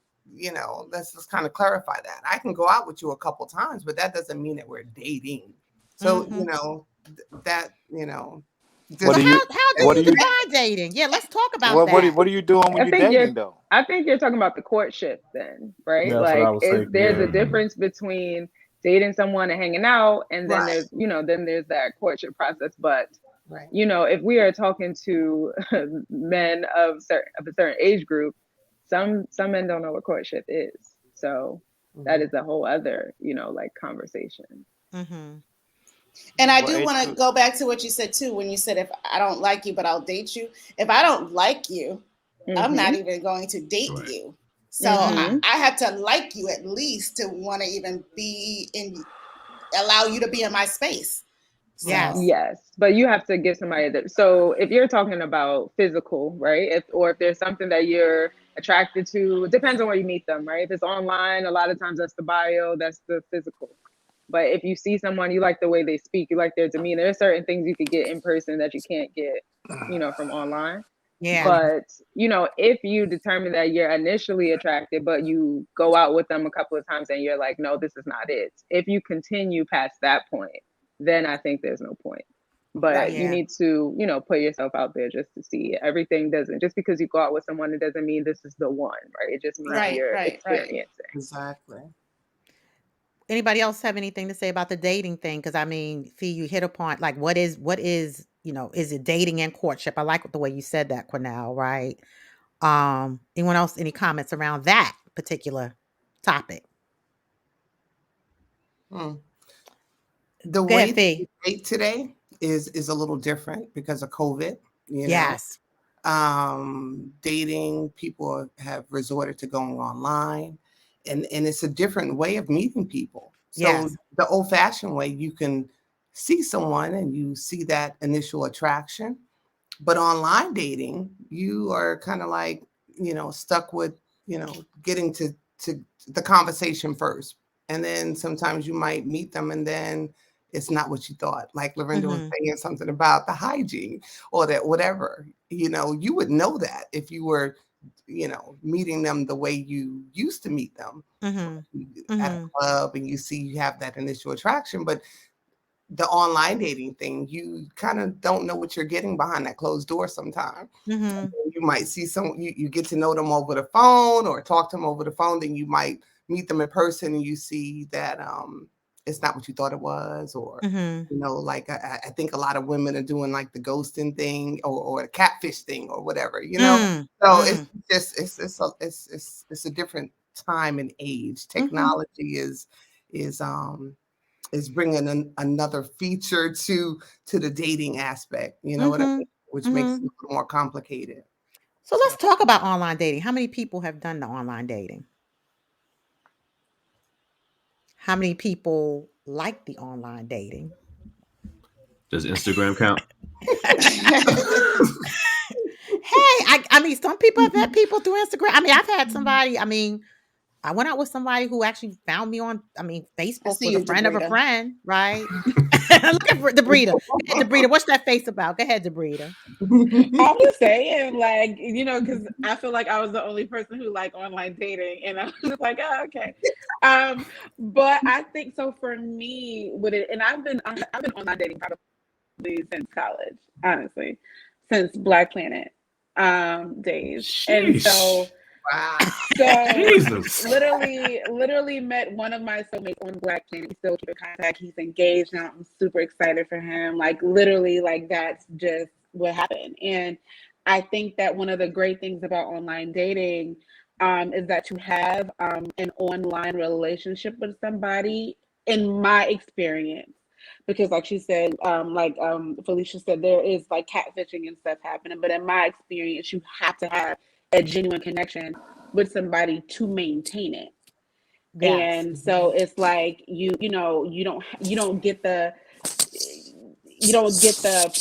let's just kind of clarify that. I can go out with you a couple times, but that doesn't mean that we're dating. So that. How do you define dating? Yeah, let's talk about that. What are you doing when you're dating, though? I think you're talking about the courtship then, right? Yeah, like there's a difference between dating someone and hanging out, and then there's that courtship process. But Right. You know, if we are talking to men of a certain age group, some men don't know what courtship is. So that is a whole other, you know, like conversation. Mm-hmm. And I What do age want to group? go back to what you said too, when you said, if I don't like you, but I'll date you. If I don't like you, I'm not Mhm. even going to date Right. you. So Mhm. I have to like you at least to want to even allow you to be in my space. So, Yes. Yes, but you have to give somebody that. So if you're talking about physical, right? If there's something that you're attracted to, it depends on where you meet them, right? If it's online, a lot of times that's the bio, that's the physical. But if you see someone, you like the way they speak, you like their demeanor, there's certain things you could get in person that you can't get, you know, from online. Yeah. But, you know, if you determine that you're initially attracted, but you go out with them a couple of times and you're like, no, this is not it. If you continue past that point, then I think there's no point. But Right. you Yeah. need to, you know, put yourself out there just to see. Everything doesn't, just because you go out with someone, it doesn't mean this is the one, right? It just means Right, you're right, right. experiencing. Exactly. Anybody else have anything to say about the dating thing? Because I mean, Fee, you hit upon like what is you know, is it dating and courtship? I like the way you said that, Cornell, right? Anyone else, any comments around that particular topic? Hmm. The Go ahead, way that Fee. we date today is a little different because of COVID. You know, Yes. dating, people have resorted to going online, and it's a different way of meeting people. So Yes. the old-fashioned way, you can see someone and you see that initial attraction, but online dating, you are kind of like, you know, stuck with, you know, getting to the conversation first, and then sometimes you might meet them and then it's not what you thought. Like Lorinda was Mm-hmm. saying something about the hygiene or that whatever, you know, you would know that if you were, you know, meeting them the way you used to meet them Mm-hmm. at a Mm-hmm. club, and you see you have that initial attraction. But the online dating thing, you kind of don't know what you're getting behind that closed door sometimes. Mm-hmm. You might see you get to know them over the phone or talk to them over the phone, then you might meet them in person and you see that it's not what you thought it was, or Mm-hmm. you know, like I think a lot of women are doing like the ghosting thing or the catfish thing or whatever, you know. So it's just it's a different time and age. Technology is bringing another feature to the dating aspect, you know what I Mm-hmm. mean? Which makes it Mm-hmm. a little more complicated. So let's talk about online dating. How many people have done the online dating? How many people like the online dating? Does Instagram count? Hey, I mean, some people have had people through Instagram. I mean, I've had somebody, I mean, I went out with somebody who actually found me on, I mean, I Facebook see with a you, friend of a Debrita. friend, right? Look at Debrita. Hey, Debrita, what's that face about? Go ahead, Debrita. I'm just saying, like, you know, because I feel like I was the only person who liked online dating, and I was just like, oh, okay. But I think so for me with it, and I've been online dating probably since college, honestly, since Black Planet days, and so. Sheesh. Wow. So Jesus. literally met one of my soulmates on Black Planet. We still keep in contact. He's engaged now. I'm super excited for him. Like literally, like that's just what happened. And I think that one of the great things about online dating is that you have an online relationship with somebody, in my experience. Because like she said, Felicia said, there is like catfishing and stuff happening. But in my experience, you have to have a genuine connection with somebody to maintain it. Yes. And so it's like you know you don't get the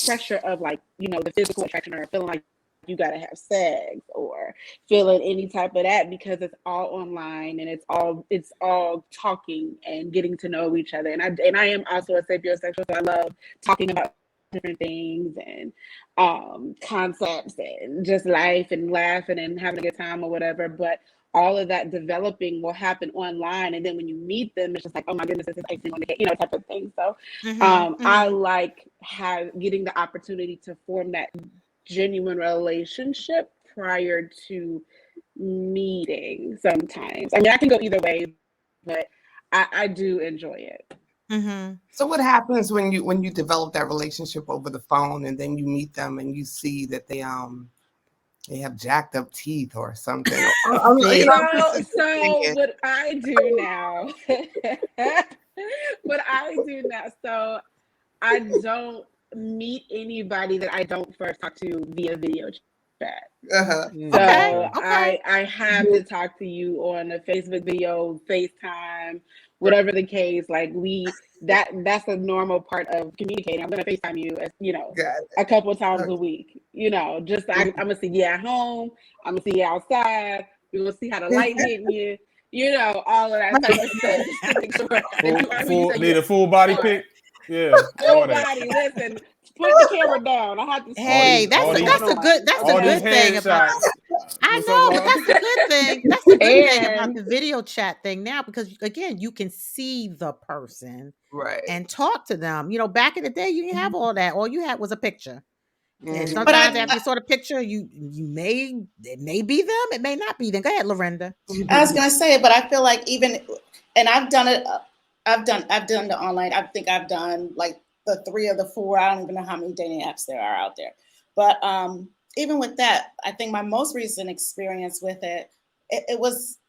pressure of like, you know, the physical attraction or feeling like you got to have sex or feeling any type of that, because it's all online and it's all talking and getting to know each other. And I am also a sapiosexual, so I love talking about different things and concepts and just life and laughing and having a good time or whatever. But all of that developing will happen online, and then when you meet them, it's just like, oh my goodness, this is icing on the cake, you know, type of thing. So I like getting the opportunity to form that genuine relationship prior to meeting sometimes. I mean, I can go either way, but I do enjoy it. Mm-hmm. So what happens when you develop that relationship over the phone and then you meet them and you see that they have jacked up teeth or something? See? So what I do now, so I don't meet anybody that I don't first talk to via video chat. Uh-huh. So Okay. I have to talk to you on a Facebook video, FaceTime, whatever the case. Like that's a normal part of communicating. I'm gonna FaceTime you, as Got it. a couple of times a week. Just I'm gonna see you at home. I'm gonna see you outside. We're gonna see how the light hitting you. All of that type of stuff. Just to make sure that you are who you say Need you a full body are. pic. Yeah, all that. Nobody, listen. Put the camera down. I have to. Hey, that's a good thing about. I know, but that's a good thing. That's a good thing about And the video chat thing now, because again, you can see the person Right. and talk to them. Back in the day, you didn't have all that. All you had was a picture. And Mhm. sometimes after you saw the picture, it may be them, it may not be them. Go ahead, Lorinda. I was gonna say, but I feel like and I've done it. I've done the online. I think I've done like the 3 or the 4. I don't even know how many dating apps there are out there. But even with that, I think my most recent experience with it was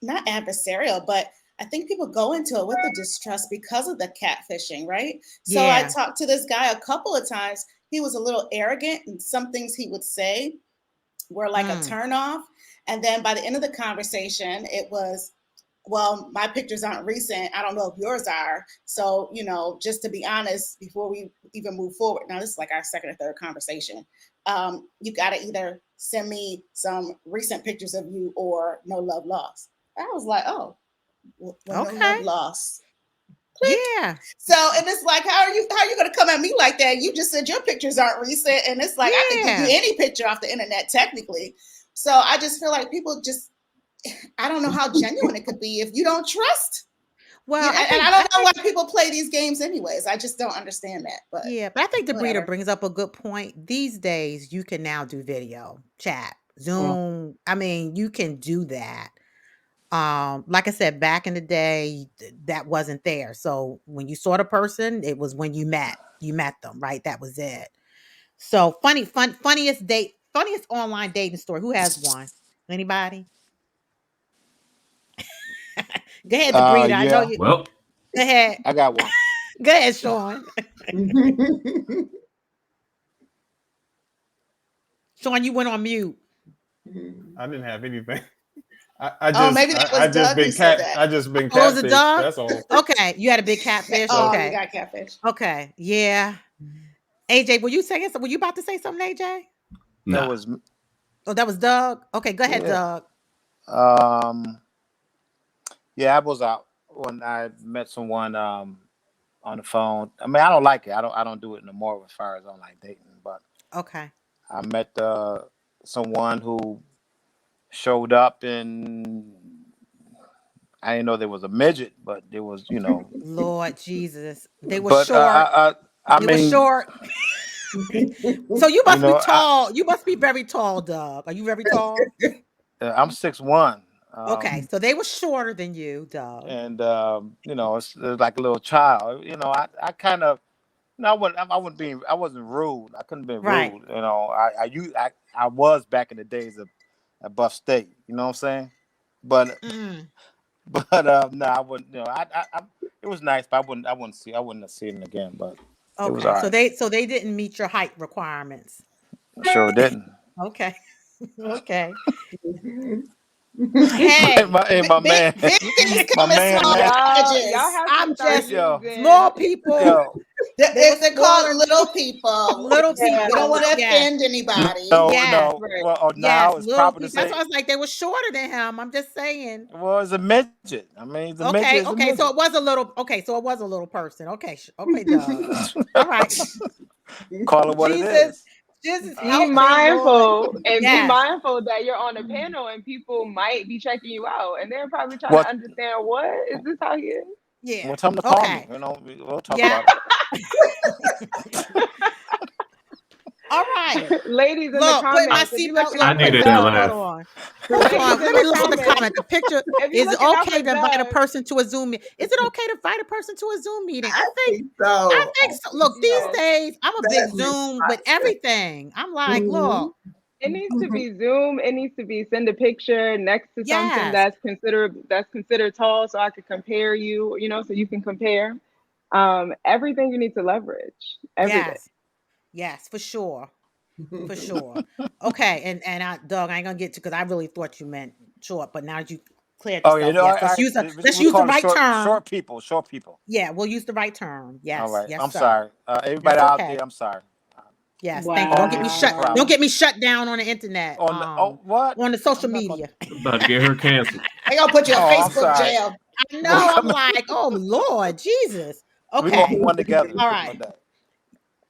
not adversarial, but I think people go into it with the distrust because of the catfishing, right? So I Yeah. talked to this guy a couple of times. He was a little arrogant, and some things he would say were like a turnoff. And then by the end of the conversation, it was, well, my pictures aren't recent. I don't know if yours are. So, just to be honest, before we even move forward, now this is like our second or third conversation. You got to either send me some recent pictures of you or no love lost. I was like, oh, well, no love Okay. lost. Yeah. So, and it's like, how are you going to come at me like that? You just said your pictures aren't recent. And it's like, I could give you any picture off the internet, technically. So I just feel like people I don't know how genuine it could be if you don't trust. Well, and I don't know why people play these games anyways. I just don't understand that. But yeah, but I think the breeder whatever. brings up a good point. These days, you can now do video chat, Zoom. I mean, you can do that. Like I said, back in the day, that wasn't there. So when you saw the person, it was when you met them, right? That was it. So funniest online dating story. Who has one? Anybody? Go ahead, the breeder. I know Yeah, you. Well, Go ahead. I got one. Go ahead, Sean. Sean, you went on mute. I didn't have anything. Maybe that was Doug who said that. I just been Oh, was it catfished. Doug? That's all. Okay, you had a big catfish. Oh, Okay, you got catfish. okay, yeah. AJ, were you saying something? Were you about to say something, AJ? nah. That was Oh, that was Doug. Okay, go ahead, Yeah. Doug. Yeah, I was out when I met someone on the phone. I mean, I don't like it. I don't do it no more as far as online dating. But Okay. I met someone who showed up, and I didn't know there was a midget, but there was, Lord Jesus, they were But short. I They were mean, short. So you must be know, tall. You must be very tall, Doug. Are you very tall? I'm 6'1". Okay, so they were shorter than you, Doug. And it's like a little child. I kind of, I wasn't rude. I couldn't be Right. rude. I was back in the days of at Buff State. You know what I'm saying? But no, I wouldn't. It was nice, but I wouldn't have seen it again. But it was all Okay, right. so they didn't meet your height requirements. Sure didn't. Okay. Okay. Hey, my man, Big things my come in man, small man. packages. Y'all have I'm to start just Yo. using small people. Yo, They're called little people. Little We people. don't want to Yes. offend anybody. Yes. Right. Well, Yes, now it's little proper to people. That's say. why I was like, they were shorter than him. I'm just saying. Well, it's a midget. I mean, the midget Okay, is a okay. midget. So it was a little. Okay, so it was a little person. Okay, okay, Doug. All right. Call it what it is. Jesus, Be help me, mindful Lord. and be Yes. mindful that you're on a panel and people might be checking you out and they're probably trying What? to understand, what is this how he is? Yeah. Well, tell them to call Okay. me. We'll talk Yeah. about it. All right. Ladies in the Look, put my comments, if you like seatbelt. to Look, I put needed the that seatbelt laugh. on. Hold Ladies on, in let me the look at the comments. comment. The picture If you're is it looking out okay for to invite a Doug, person to a Zoom meeting? Is it okay to invite a person to a Zoom meeting? I think So so. Look, these yes, days I'm a big that makes Zoom with everything. I'm like, Mhm. look, it needs to be Zoom. It needs to be send a picture next to something yes, that's considered tall, so I could compare you. You know, so you can compare. Everything you need to leverage. Everything. yes, for sure. For sure. Okay, and Doug, I ain't gonna get to because I really thought you meant short, but now you cleared Oh, you yourself. know, Yes, let's we use the call it right term. short people, short people. Yeah, we'll use the right term. All Yes, right. yes, I'm sir. sorry. Everybody That's out there, okay. I'm sorry. Yes, thank you. All Don't get me this is a shut. Wow. Don't problem. get me shut down on the internet. On the, oh, what? On the social I'm not gonna. media. About to get her canceled. They gonna put you in Oh, I'm Facebook sorry. jail. I We're know. gonna I'm come. like, oh Lord, Jesus. We're gonna be Okay. one together. All How right. about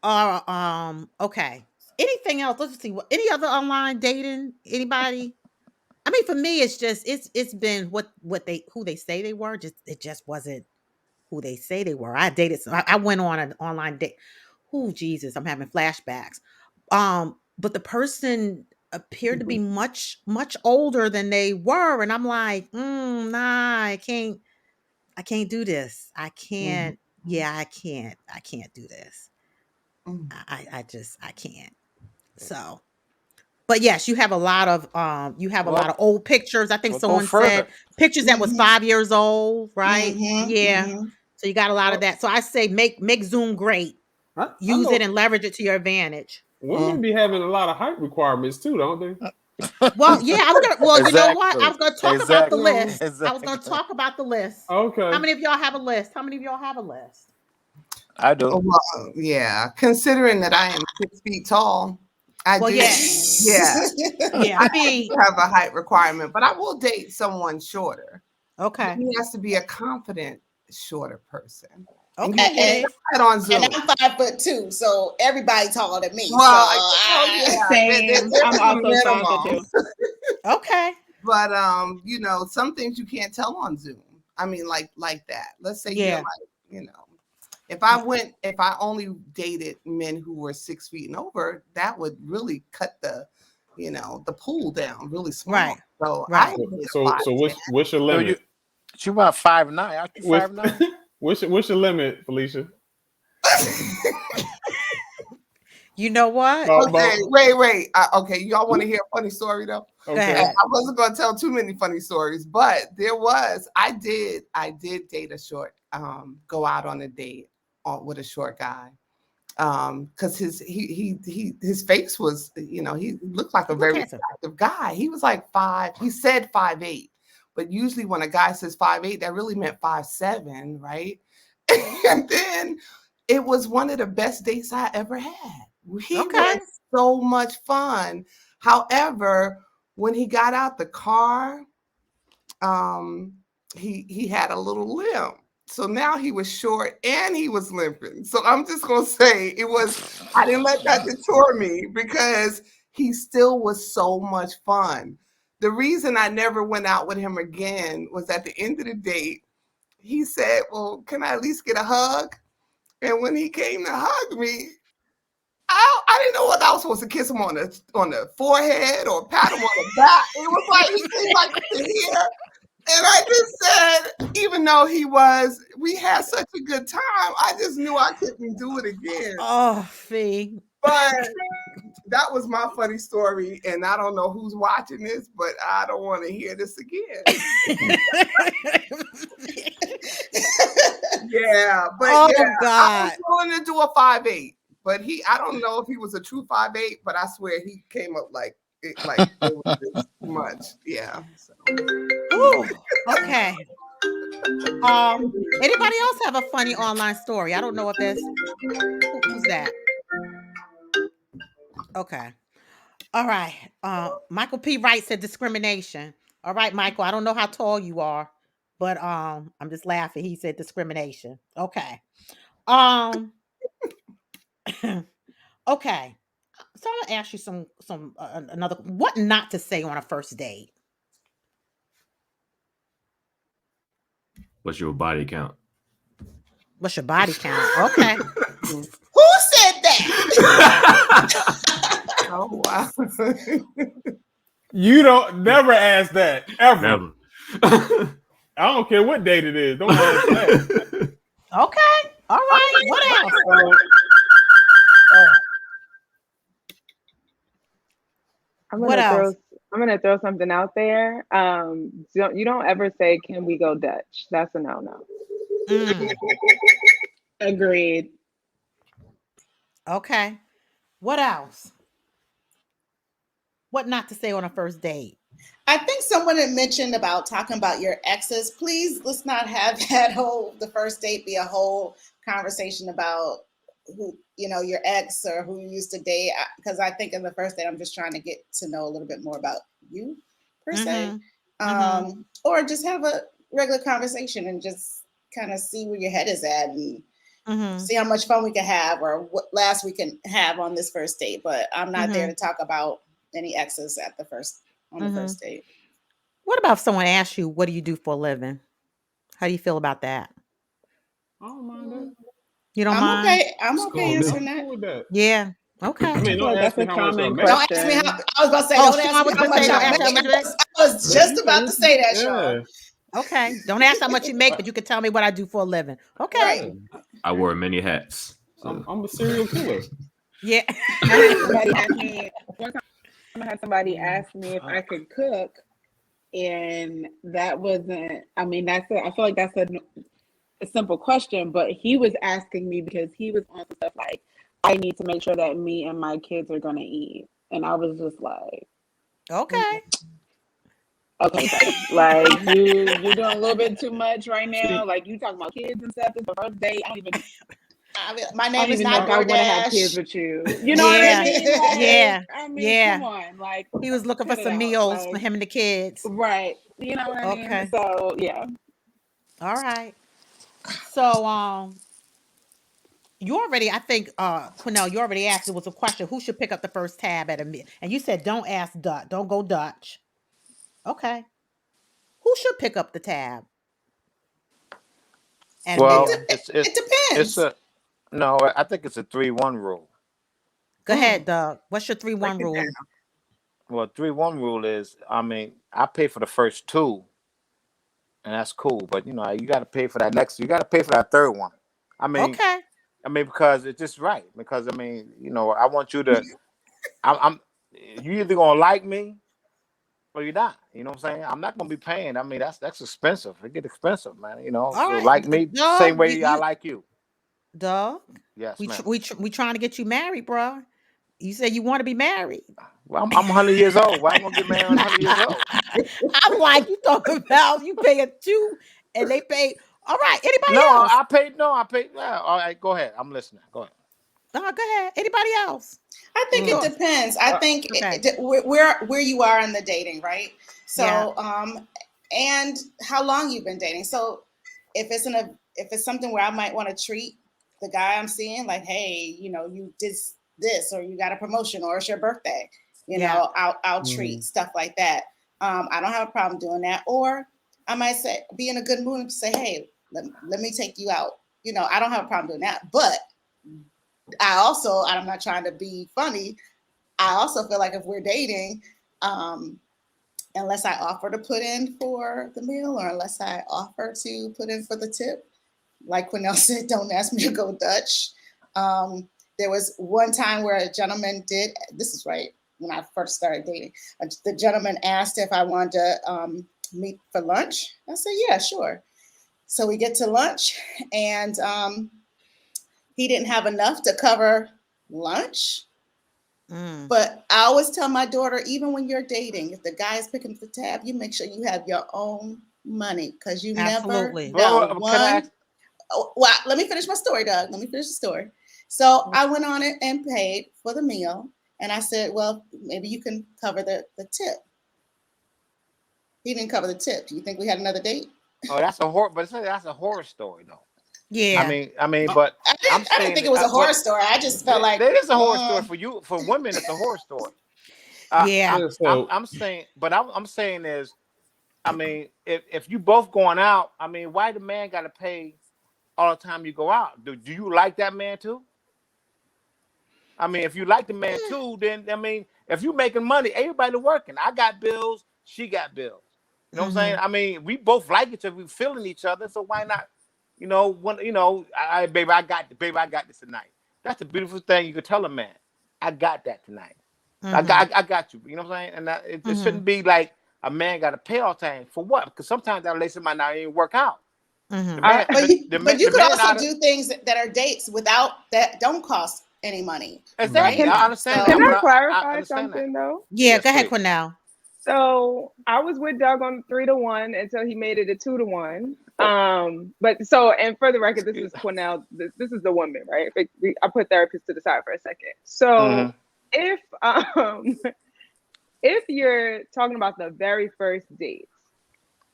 that? Okay. Anything else? Let's see. Any other online dating? Anybody? I mean, for me, it's been what they who they say they were. Just it just wasn't who they say they were. I dated. I went on an online date. Oh Jesus, I'm having flashbacks. But the person appeared to be much older than they were, and I'm like, nah, I can't do this. I Mhm. can't. Yeah, I can't. I can't do this. Mhm. I can't. So, but yes, you have a lot Well, of old pictures. I think we'll go someone said further. pictures that was Mm-hmm. 5 years old, right? Mm-hmm. Yeah. Mm-hmm. So you got a lot of Well, that. So I say make Zoom great. I Use it know and leverage it to your advantage. women be having a lot of height requirements too, don't they? Well, yeah, I was gonna. Well, you know what? I Exactly. was gonna talk about the Exactly. Yeah. list. I was gonna Exactly. talk about the list. How Okay. many of y'all have a list? How many of y'all have a list? I do. Well, yeah. Considering that I am 6 feet tall, I Well, do. yeah, Yeah, yeah. I mean, do have a height requirement, but I will date someone shorter. But okay, he has to be a confident, shorter person. And you okay. Well, can't and, then, get that on and Zoom. I'm 5'2", so everybody taller than me. So Well, yeah, Same. there I'm is a also 5'2". minimum. okay, But some things you can't tell on Zoom. I mean, like that. Let's say you're yeah, like, if I only dated men who were 6 feet and over, that would really cut the pool down really small. right, So I right. would need a So 5'10". what's your So limit? you about 5'9"? Aren't you With 5'9"? what's your limit, Felicia? You know what? Okay, wait. Okay, y'all want to hear a funny story though? Go Okay. ahead. I wasn't going to tell too many funny stories, but I did date a short, go out on a date with a short guy. Because his face was, he looked like a Look very handsome. attractive guy. He was like he said 5'8", but usually when a guy says 5'8", that really meant 5'7", right? And then it was one of the best dates I ever had. He Okay. was so much fun. However, when he got out the car, he had a little limp. So now he was short and he was limping. So I'm just gonna say I didn't let that deter me because he still was so much fun. The reason I never went out with him again was at the end of the date, he said, well, can I at least get a hug? And when he came to hug me, I didn't know whether I was supposed to kiss him on the forehead or pat him on the back. It was like he seemed like to hear. And I just said, even though we had such a good time, I just knew I couldn't do it again. Oh, Fee. But that was my funny story. And I don't know who's watching this, but I don't want to hear this again. Yeah, but Oh, yeah, I God. was willing to do a 5'8", but I don't know if he was a true 5'8", but I swear he came up like it was just too much. Yeah. So. Ooh, okay. Anybody else have a funny online story? I don't know if there's who's that. Okay. All right. Michael P. Wright said discrimination. All right, Michael. I don't know how tall you are, but I'm just laughing. He said discrimination. Okay. Um. Okay. So I'm gonna ask you some another what not to say on a first date. What's your body count? What's your body count? Okay. who said that? Oh wow. You don't never ask that ever. Never. I don't care what date it is. Don't ask that. Okay. All right. What else? I'm What gonna else? throw something out there. You don't ever say, "Can we go Dutch?" That's a no. Mm, Agreed. okay. What else? What not to say on a first date? I think someone had mentioned about talking about your exes. Please, let's not have the first date be a whole conversation about who, your ex or who you used to date. Because I think in the first date, I'm just trying to get to know a little bit more about you per se. Or just have a regular conversation and just kind of see where your head is at and see how much fun we can have or what last we can have on this first date. But I'm not there to talk about any exes on the first date. What about if someone asks you, what do you do for a living? How do you feel about that? I don't mind that. You don't I'm mind? okay. I'm okay answering I'm that. cool with that. Yeah. Okay. I mean, feel don't like ask that's me a how much I common make. Don't ask me how. I was about to say, Oh, don't ask Sean me was how gonna say, much don't I ask how make. much you make. I was just about to say that, Yeah. Sean. Okay. Don't ask how much you make, but you can tell me what I do for a living. Okay. Right. I wore many hats. So. I'm a serial killer. Yeah. I had somebody ask me one time. I had somebody ask me if I could cook, and that wasn't. I mean, I feel like that's a simple question, but he was asking me because he was on some stuff like, I need to make sure that me and my kids are gonna eat, and I was just like, Okay. okay, so, like you're doing a little bit too much right now. Like you talking about kids and stuff. It's the first date. My I name don't is even know not if I want to have kids DoorDash. with you. You know what Yeah. I mean? Like, Yeah. I mean, Yeah. come on, like He was looking for cut it some out. meals for Like, him and the kids. right? You know what I mean? Okay. So yeah. All right. So you already, I think, Quinnell, you already asked, it was a question, who should pick up the first tab at a meal? And you said, don't ask Dutch, don't go Dutch. Okay. Who should pick up the tab at a Well, meal? It it's depends. a no. I think it's a 3-1 rule. Go ahead, Doug. What's your 3-1 rule? Well, 3-1 rule is, I mean, I pay for the first two, and that's cool. But you got to pay for that next. You got to pay for that third one. I mean, Okay. because it's just right. Because I mean, I want you to. I'm. You either gonna like me or you're not. You know what I'm saying? I'm not gonna be paying. I mean, that's expensive. It get expensive, man. All So right. like me, same Doug, way I like you. Doug, Yes, ma'am. we trying to get you married, bro. You said you want to be married. Well, I'm 100 years old. Why am I gonna get married when I'm 100 years old? I'm like, you talking about you pay a two and they pay. All right. Anybody No, else? I paid. No, I paid. Yeah, all right, go ahead. I'm listening. Go ahead. Go ahead. Anybody else? I think it depends. I think Okay. where you are in the dating, right? So, Yeah. and how long you've been dating. So, if it's something where I might want to treat the guy I'm seeing, like, hey, you did this, or you got a promotion, or it's your birthday, Yeah. I'll treat stuff like that. I don't have a problem doing that. Or I might say, be in a good mood and say, hey, let me take you out. I don't have a problem doing that, but I'm not trying to be funny. I also feel like if we're dating, unless I offer to put in for the meal or unless I offer to put in for the tip, like Quinnell said, don't ask me to go Dutch. There was one time where a gentleman did, this is right when I first started dating, the gentleman asked if I wanted to meet for lunch. I said, yeah, sure. So we get to lunch and he didn't have enough to cover lunch. But I always tell my daughter, even when you're dating, if the guy is picking up the tab, you make sure you have your own money because you Absolutely. never know. Well, let me finish my story, Doug. Let me finish the story. So I went on it and paid for the meal. And I said, well, maybe you can cover the tip. He didn't cover the tip. Do you think we had another date? Oh, that's a horror. But that's a horror story, though. Yeah. I mean, but I didn't think it was a horror story. I just felt like it is a horror story for you. For women, it's a horror story. Yeah. I'm saying, but I'm saying is, I mean, if you both going out, I mean, why the man got to pay all the time you go out? Do you like that man too? I mean, if you like the man too, then I mean, if you making money, everybody working. I got bills, she got bills. You know what I'm saying? I mean, we both like each other, we feeling each other, so why not? You know, baby, I got this tonight. That's a beautiful thing you could tell a man. I got that tonight. I got you. You know what I'm saying? And it shouldn't be like a man got to pay all the time for what? Because sometimes that relationship might not even work out. But you could also do things that are dates without that don't cost any money. Exactly. Right? I understand. Can that, I clarify understand something though? Yeah, Yes, go ahead, please. Cornell. So I was with Doug on 3-1 until he made it a 2-1. And for the record, this is Cornell. This is the woman, right? I put therapists to the side for a second. So if you're talking about the very first date,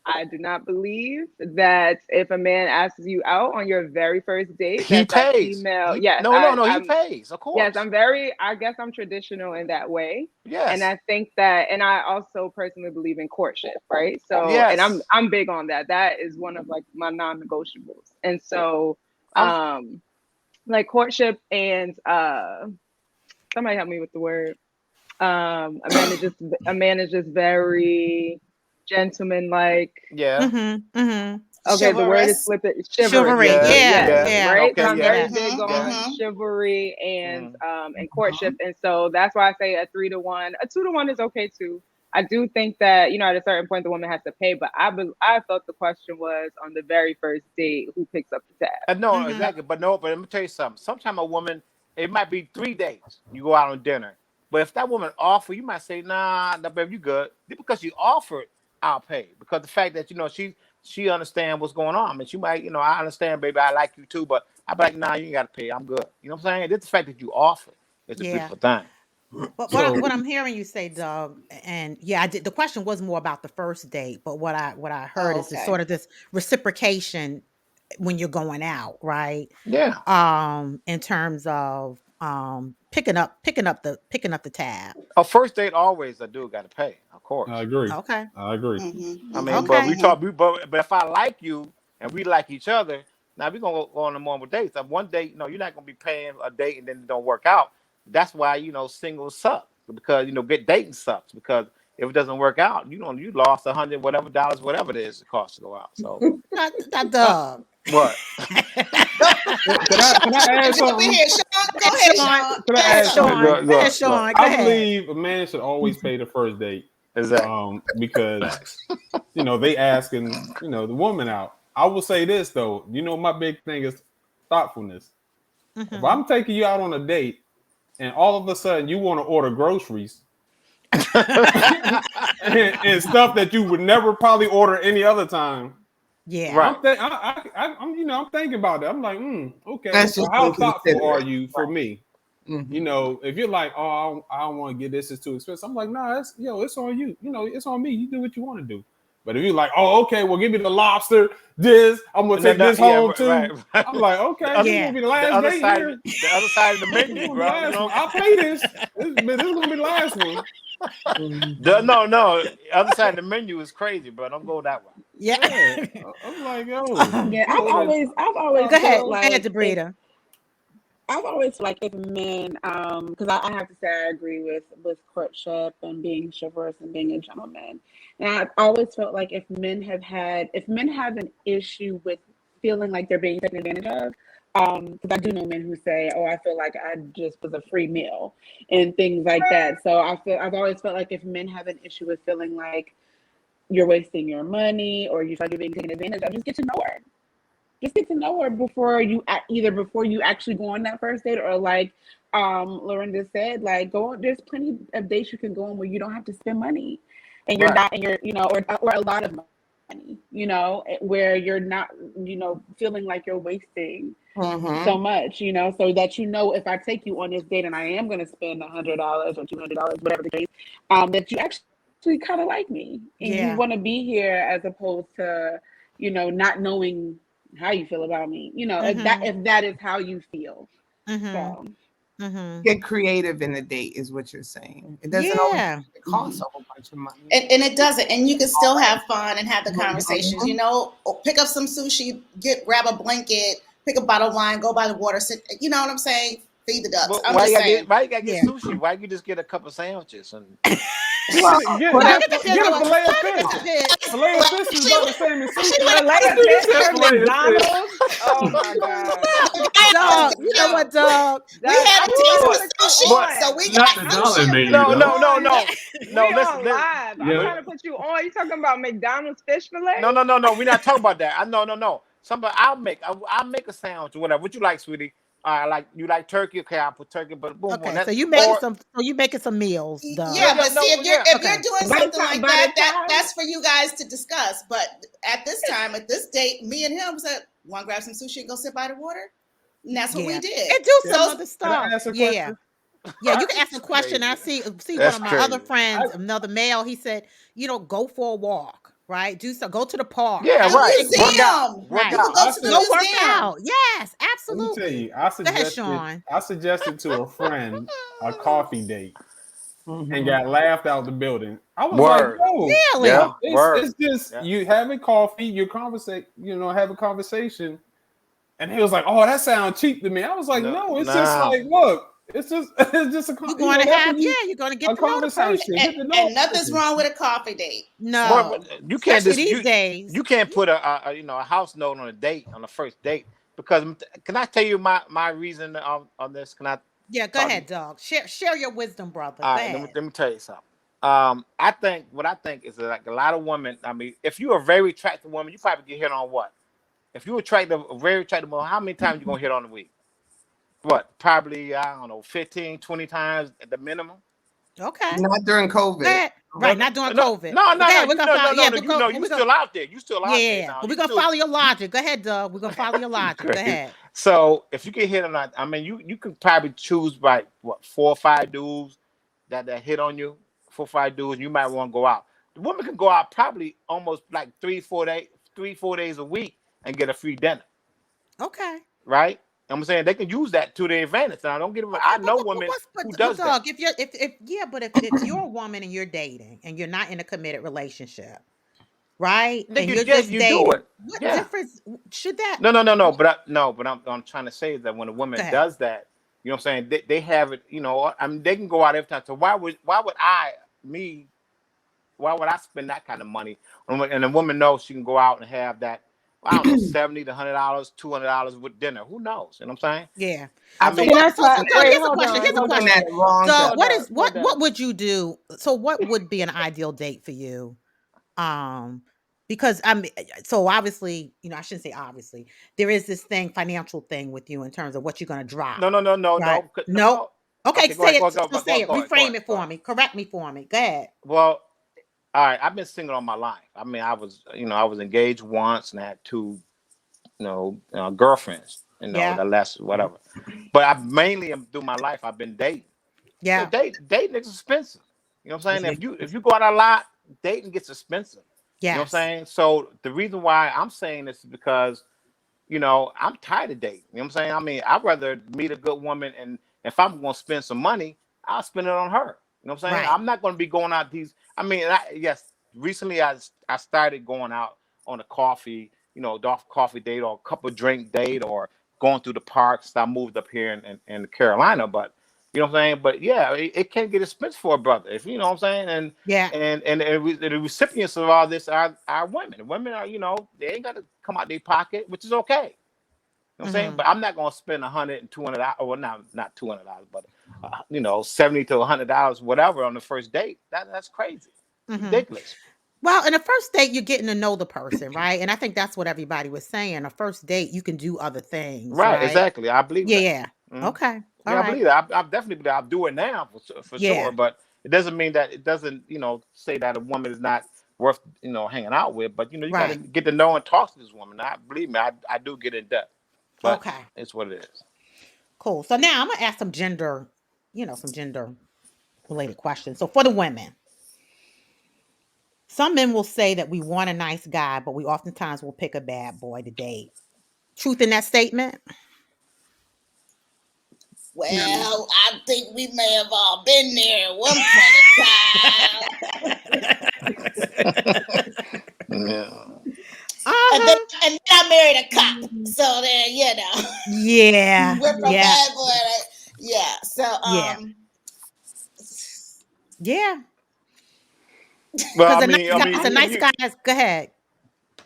I do not believe that if a man asks you out on your very first date, he pays. Female, He pays, of course. Yes, I guess I'm traditional in that way. Yes. And I think that, and I also personally believe in courtship, right? So, yes. and I'm big on that. That is one of like my non-negotiables. And so, like courtship and somebody help me with the word. A man is just very gentleman-like. Yeah. Okay, the word is flip it. Chivalry. Yeah. Right. Okay, So I'm very big on chivalry and courtship, and so that's why I say a 3-1. A 2-1 is okay too. I do think that at a certain point the woman has to pay, but I thought the question was on the very first date who picks up the tab. No, exactly. But let me tell you something. Sometimes a woman, it might be 3 dates. You go out on dinner, but if that woman offer, you might say, nah, baby, you good. Because she offered, I'll pay, because the fact that she understands what's going on. I mean, she might, I understand, baby, I like you too, but I'm like, nah, you ain't got to pay. I'm good. You know what I'm saying? It's the fact that you offer. It's a beautiful thing. But what I'm hearing you say, Doug, and I did. The question was more about the first date, but what I heard is this sort of this reciprocation when you're going out, right? Yeah. In terms of picking up the tab. A first date always a dude got to pay, of course. I agree. Okay. I agree. I mean, but we talk. But if I like you and we like each other, now we're gonna go on a normal dates. One date, you're not gonna be paying a date and then it don't work out. That's why singles suck, because get dating sucks, because if it doesn't work out, you lost $100 whatever it is it costs to go out. So not Doug. What? Can I add something? Go ahead, Sean. Can I add something? Go ahead, Sean. Go ahead. I believe a man should always pay the first date. Exactly. Because they asking the woman out. I will say this though, my big thing is thoughtfulness. If I'm taking you out on a date and all of a sudden you want to order groceries and stuff that you would never probably order any other time. Yeah, right. I'm thinking about that. I'm like, okay. So how thoughtful are you for me? If you're like, oh, I don't want to get this, it's too expensive. I'm like, nah, it's on you. It's on me. You do what you want to do. But if you're like, oh, okay, well, give me the lobster, I'm gonna take this home too. Right. I'm like, okay, this is gonna be the last date here. The other side of the menu, bro. I'll pay this. This is gonna be the last one. No, the other side of the menu is crazy, bro. Don't go that way. Yeah. I'm like, yo. Yeah, I've always go ahead, Debrida. I've always like if men, because I have to say I agree with courtship and being chivalrous and being a gentleman. And I've always felt like if men have an issue with feeling like they're being taken advantage of, because I do know men who say, "Oh, I feel like I just was a free meal," and things like that. So I've always felt like if men have an issue with feeling like you're wasting your money or you feel like you're being taken advantage of, just get to know her. Just get to know her before you actually go on that first date, or like Lorinda said, like there's plenty of dates you can go on where you don't have to spend money, and you're not, and you're or a lot of money, where you're not, feeling like you're wasting so much, so that if I take you on this date and I am going to spend $100 or $200, whatever the case, that you actually kind of like me and you want to be here, as opposed to not knowing how you feel about me, if that is how you feel. So get creative in the date is what you're saying. It doesn't always cost a whole bunch of money, and it doesn't, and you can still have fun and have the conversations. Pick up some sushi, grab a blanket, pick a bottle of wine, go by the water, sit. You know what I'm saying? Feed the ducks. But I'm why just you gotta saying. get why you gotta get Yeah. sushi? Why you just get a couple sandwiches and Get Well, a get fillet of the fish. fish. Fillet of fish is about the same as sushi. Fillet of You fish said from fillet of fish. McDonald's. Oh my god. Dog, you know what, dog? We had a I'm taste trying of to put you sushi, on. so we Not got the dollar sushi. menu, no, though. no, no, no, no. We Listen, on live. I'm Yeah. trying to put you on. You talking about McDonald's fish fillet? no. We're not talking about that. No. Somebody, I'll make a sandwich or whatever. What you like, sweetie? Like you like turkey? Okay, I'll put turkey. But boom, boom. Okay, That, so you making or, some. So you making some meals, dog. Yeah, but no, see, if Okay. you're doing By the something time- like by that, the time- that's for you guys to discuss. But at this time, at this date, me and him said, "Want to grab some sushi and go sit by the water?" And that's what we Yeah. did. And do some Those- other Can stuff. I ask a Yeah. question? Yeah, you can ask a That's question. I crazy. see That's one of my other crazy. friends, another male. He said, go for a walk, right? Go to the park. Yeah, have The a right. picnic. Work out. museum. Right. You can go I to the Go work museum. out. Yes, Let me tell absolutely. you, I ahead, Sean. suggested to a friend a coffee date and Mhm. got laughed out the building. I was Word. like, no, Really? Yeah. Word. it's just Yeah. you having coffee, you have a conversation, and he was like, "Oh, that sounds cheap to me." I was like, "No, it's just No. like, look, it's just a You're going to that's have, when you- you're going to get a to know the person. conversation. Get to know And the nothing's person. wrong with a coffee date. No, You can't especially just these days. you can't put a house note on the first date because can I tell you my reason on this? Can I? Yeah, go Talk- ahead, dog. Share your wisdom, brother. Go All right, ahead. let me tell you something. I think is that like a lot of women. I mean, if you're a very attractive woman, you probably get hit on what? If you're a very attractive woman, how many times you gonna hit on a week? What? Probably, I don't know, 15, 20 times at the minimum. Okay. Not during Go COVID. ahead. Right, not doing COVID. No, Okay, we're gonna follow. Yeah, you still out there. You still out there. Yeah, now. but You we're gonna still- follow your logic. Go ahead, Doug. We're gonna follow your logic. Go Great. ahead. So if you get hit on that, I mean, you can probably choose by what 4 or 5 dudes that hit on you. 4 or 5 dudes, you might want to go out. The woman can go out probably almost like 3-4 days a week and get a free dinner, Okay. right? I'm saying they can use that to their advantage. Now, don't get me wrong. I know women who does that. Dog, if you're a woman and you're dating and you're not in a committed relationship, right? Then And you you're just just you dating. do it. What Yeah. difference should that? No. But I'm trying to say that when a woman Go ahead. does that, you know what I'm saying? They have it. You know, I mean, they can go out every time. So why would I spend that kind of money? And a woman knows she can go out and have that. I don't know, $70 to $100, $200 with dinner. Who knows? You know what I'm saying? Yeah. I So mean, what, that's so, why- so, wait, here's a hold question. on, Here's a hold on. question. that wrong. So though. what Hold on. would you do? So what would be an ideal date for you? Because so obviously, I shouldn't say obviously. There is this financial thing with you in terms of what you're gonna drop. No. Right. No. No. Okay, Okay, go say ahead, it. go Say it. ahead, Reframe it go for ahead. me. Correct me for me. Go ahead. Well, all right. I've been single all my life. I mean, I was engaged once and had 2, girlfriends. Yeah. The last whatever. But I mainly through my life I've been dating. Yeah. Dating is expensive. You know what I'm saying? If you go out a lot, dating gets expensive. Yes. You know what I'm saying? So the reason why I'm saying this is because, I'm tired of dating. You know what I'm saying? I mean, I'd rather meet a good woman, and if I'm going to spend some money, I'll spend it on her. You know what I'm saying? Right. I'm not going to be going out yes, recently I started going out on a coffee, coffee date or a couple drink date or going through the parks. I moved up here in Carolina, but you know what I'm saying? But yeah, it can get expensive for a brother, if you know what I'm saying. And Yeah. and the recipients of all this are women. Women are, they ain't got to come out their pocket, which is okay. You know what I'm saying? But I'm not gonna spend $100 and $200, or not $200, but $70 to $100, whatever, on the first date. That's crazy, ridiculous. Well, in a first date, you're getting to know the person, right? And I think that's what everybody was saying. A first date, you can do other things, Right, right? exactly. I believe that. Yeah. Mhm. Okay. All Yeah, I right. believe that. I definitely believe I'll do it now for Yeah. sure. But it doesn't mean that it doesn't, say that a woman is not worth, hanging out with. But you got to Right. get to know and talk to this woman. Believe me, I do get in depth. But Okay. it's what it is. Cool. So now I'm gonna ask some gender related questions. So for the women, some men will say that we want a nice guy, but we oftentimes will pick a bad boy to date. Truth in that statement? Well, I think we may have all been there at one point in time. Yeah. And then I married a cop. So then, Yeah. we're from Yeah. bad boy. Yeah. So Yeah. Yeah. Well, Because I a nice mean, guy, it's a nice guy. Go ahead.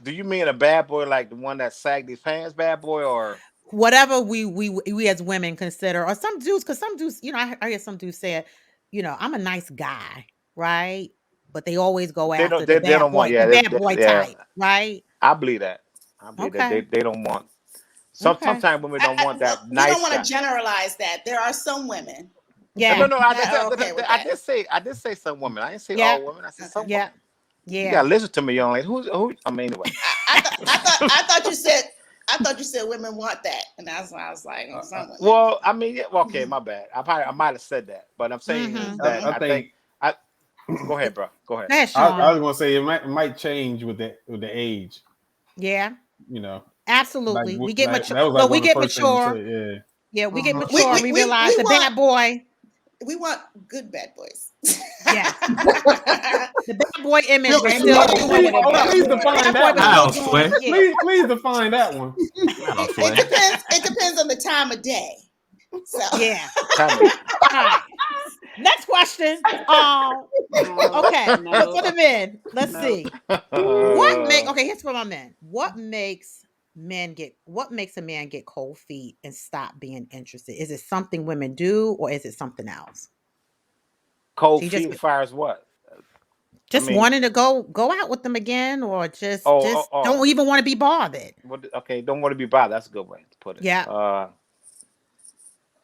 do you mean a bad boy like the one that sagged his pants, bad boy, or Whatever we as women consider, or some dudes, because some dudes, I hear some dudes say it, I'm a nice guy, right? But they always go they after don't they don't want? the Yeah, bad boy yeah. type, right? I believe that. I believe that Okay. they don't want. Okay. Sometimes women don't want well, that we don't nice want guy. to generalize that. There are some women Yeah. No, I, that are okay with I that. did say some women. I didn't say Yeah. all women. I said some Yeah. women. You Yeah. gotta listen to me, young lady. Who? I mean, anyway. I thought you said women want that, and that's why I was like, some women. Well, I mean, yeah, well, okay, my bad. I might have said that, but I'm saying is Mhm. that I I think. Go ahead, bro. Go ahead. Go ahead, I Sean. was gonna say it might change with the age. Yeah. You know, Absolutely. like, We get that mature. was like No, we one of the get first things you mature. said, yeah. Yeah, we get We- mature. we- We we- realize we the want- bad boy. We want good bad boys. Yeah. The bad boy image No, was and still no, doing please- what it was. please define Bad boy that was one. Wow, still Sway. doing, yeah. Please define that one. Wow, Sway. It depends on the time of day. So Yeah. Tell me. All right. Next question. Okay. No. For the men, let's No. see. Here's for my men. What makes a man get cold feet and stop being interested? Is it something women do, or is it something else? Cold So you feet just as far as what? just mean- wanting to go out with them again, or just Oh. don't even want to be bothered. Okay, don't want to be bothered. That's a good way to put it. Yeah.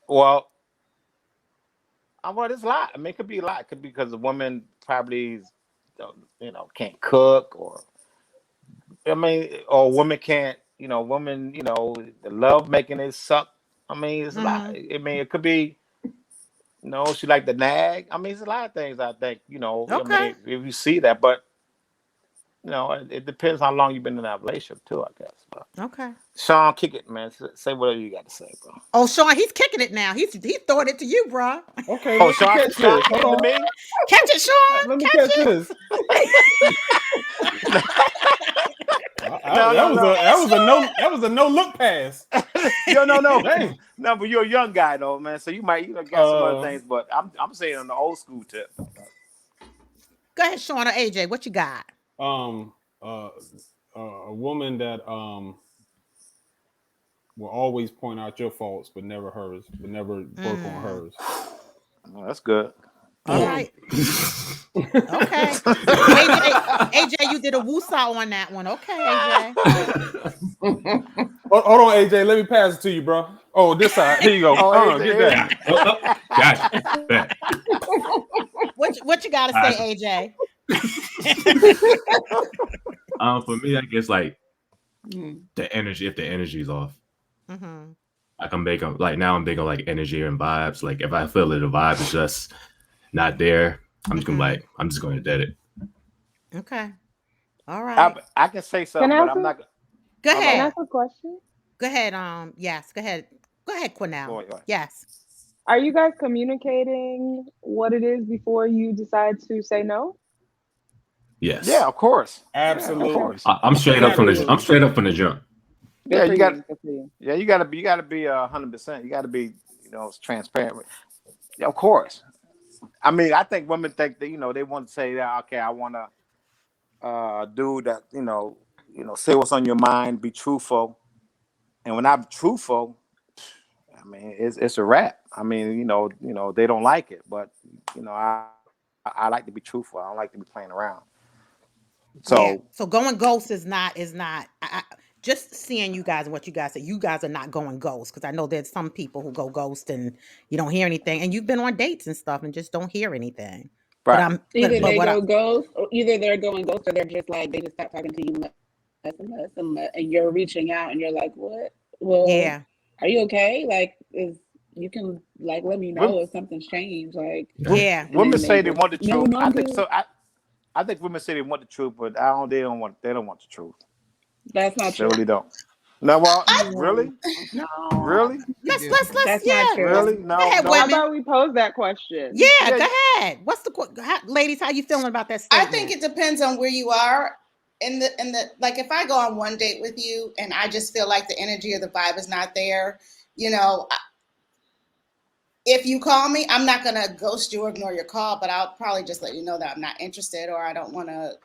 Well, there's a lot. I mean, it could be a lot. It could be because the woman probably, can't cook, or or women can't, women, the love making it suck. I mean, it's a lot. I mean, it could be, she like the nag. I mean, it's a lot of things. I think, I Okay. mean, if you see that, but it depends how long you've been in that relationship too, I guess. But Okay. Sean, kick it, man. Say whatever you got to say, bro. Oh, Sean, he's kicking it now. He's throwing it to you, bro. Okay, Oh, let me Sean, catch Sean, this. Hold to on. me. Catch it, Sean. Let me catch this. That was a no look pass. No. Dang. No, but you're a young guy though, man. So you might got some other things, but I'm saying on the old school tip. Go ahead, Sean or AJ. What you got? A woman that will always point out your faults, but never hers, but never work on hers. Oh, that's good. All right. Okay. AJ, you did a woosah on that one. Okay, AJ. Hold on, AJ. Let me pass it to you, bro. Oh, this side. Here you go. Oh, Get AJ. that. Gotcha. Bet. What you got to say, AJ? For me, I guess like the energy. If the energy is off, Mm-hmm. like I'm big on I'm big on like energy and vibes. Like if I feel that the vibe is just not there, I'm just I'm just going to dead it. Okay. All right. I can say something, Can I but I'm not. Go Can I ahead. ask a question? Go ahead. Yes. Go ahead. Go ahead, Cornell. Go ahead. Yes. Are you guys communicating what it is before you decide to say no? Yes. Yeah, of course. Absolutely. Yeah, of course. I'm straight up from the. I'm straight up from the jump. Good Yeah, for you got. Good for you. Yeah, you got to be 100%. You got to be transparent. Yeah, of course. I mean, I think women think that they want to say that. Okay, I want to do that. Say what's on your mind. Be truthful. And when I'm truthful, I mean, it's a wrap. I mean, they don't like it, but I like to be truthful. I don't like to be playing around. So, yeah. So going ghost is not. Just seeing you guys and what you guys say. You guys are not going ghost, because I know there's some people who go ghost and you don't hear anything, and you've been on dates and stuff and just don't hear anything. right. Either they go ghost, or either they're going ghost, or they're just like they just stop talking to you less and less, and you're reaching out and you're like, what? Well, Yeah. Are you okay? Like, you can like let me know if something's changed. Like, yeah. Women say they want the truth. No, I think so. I think women say they want the truth, but they don't want the truth. That's not They true. really don't. No, well, really? No. Really? Let's That's yeah. not true. Really? No. Go ahead, no. How women. about we pose that question? Yeah, Yeah, go ahead. What's ladies? How you feeling about that I statement? think it depends on where you are in the like. If I go on one date with you and I just feel like the energy or the vibe is not there, if you call me, I'm not going to ghost you or ignore your call, but I'll probably just let you know that I'm not interested or I don't want to,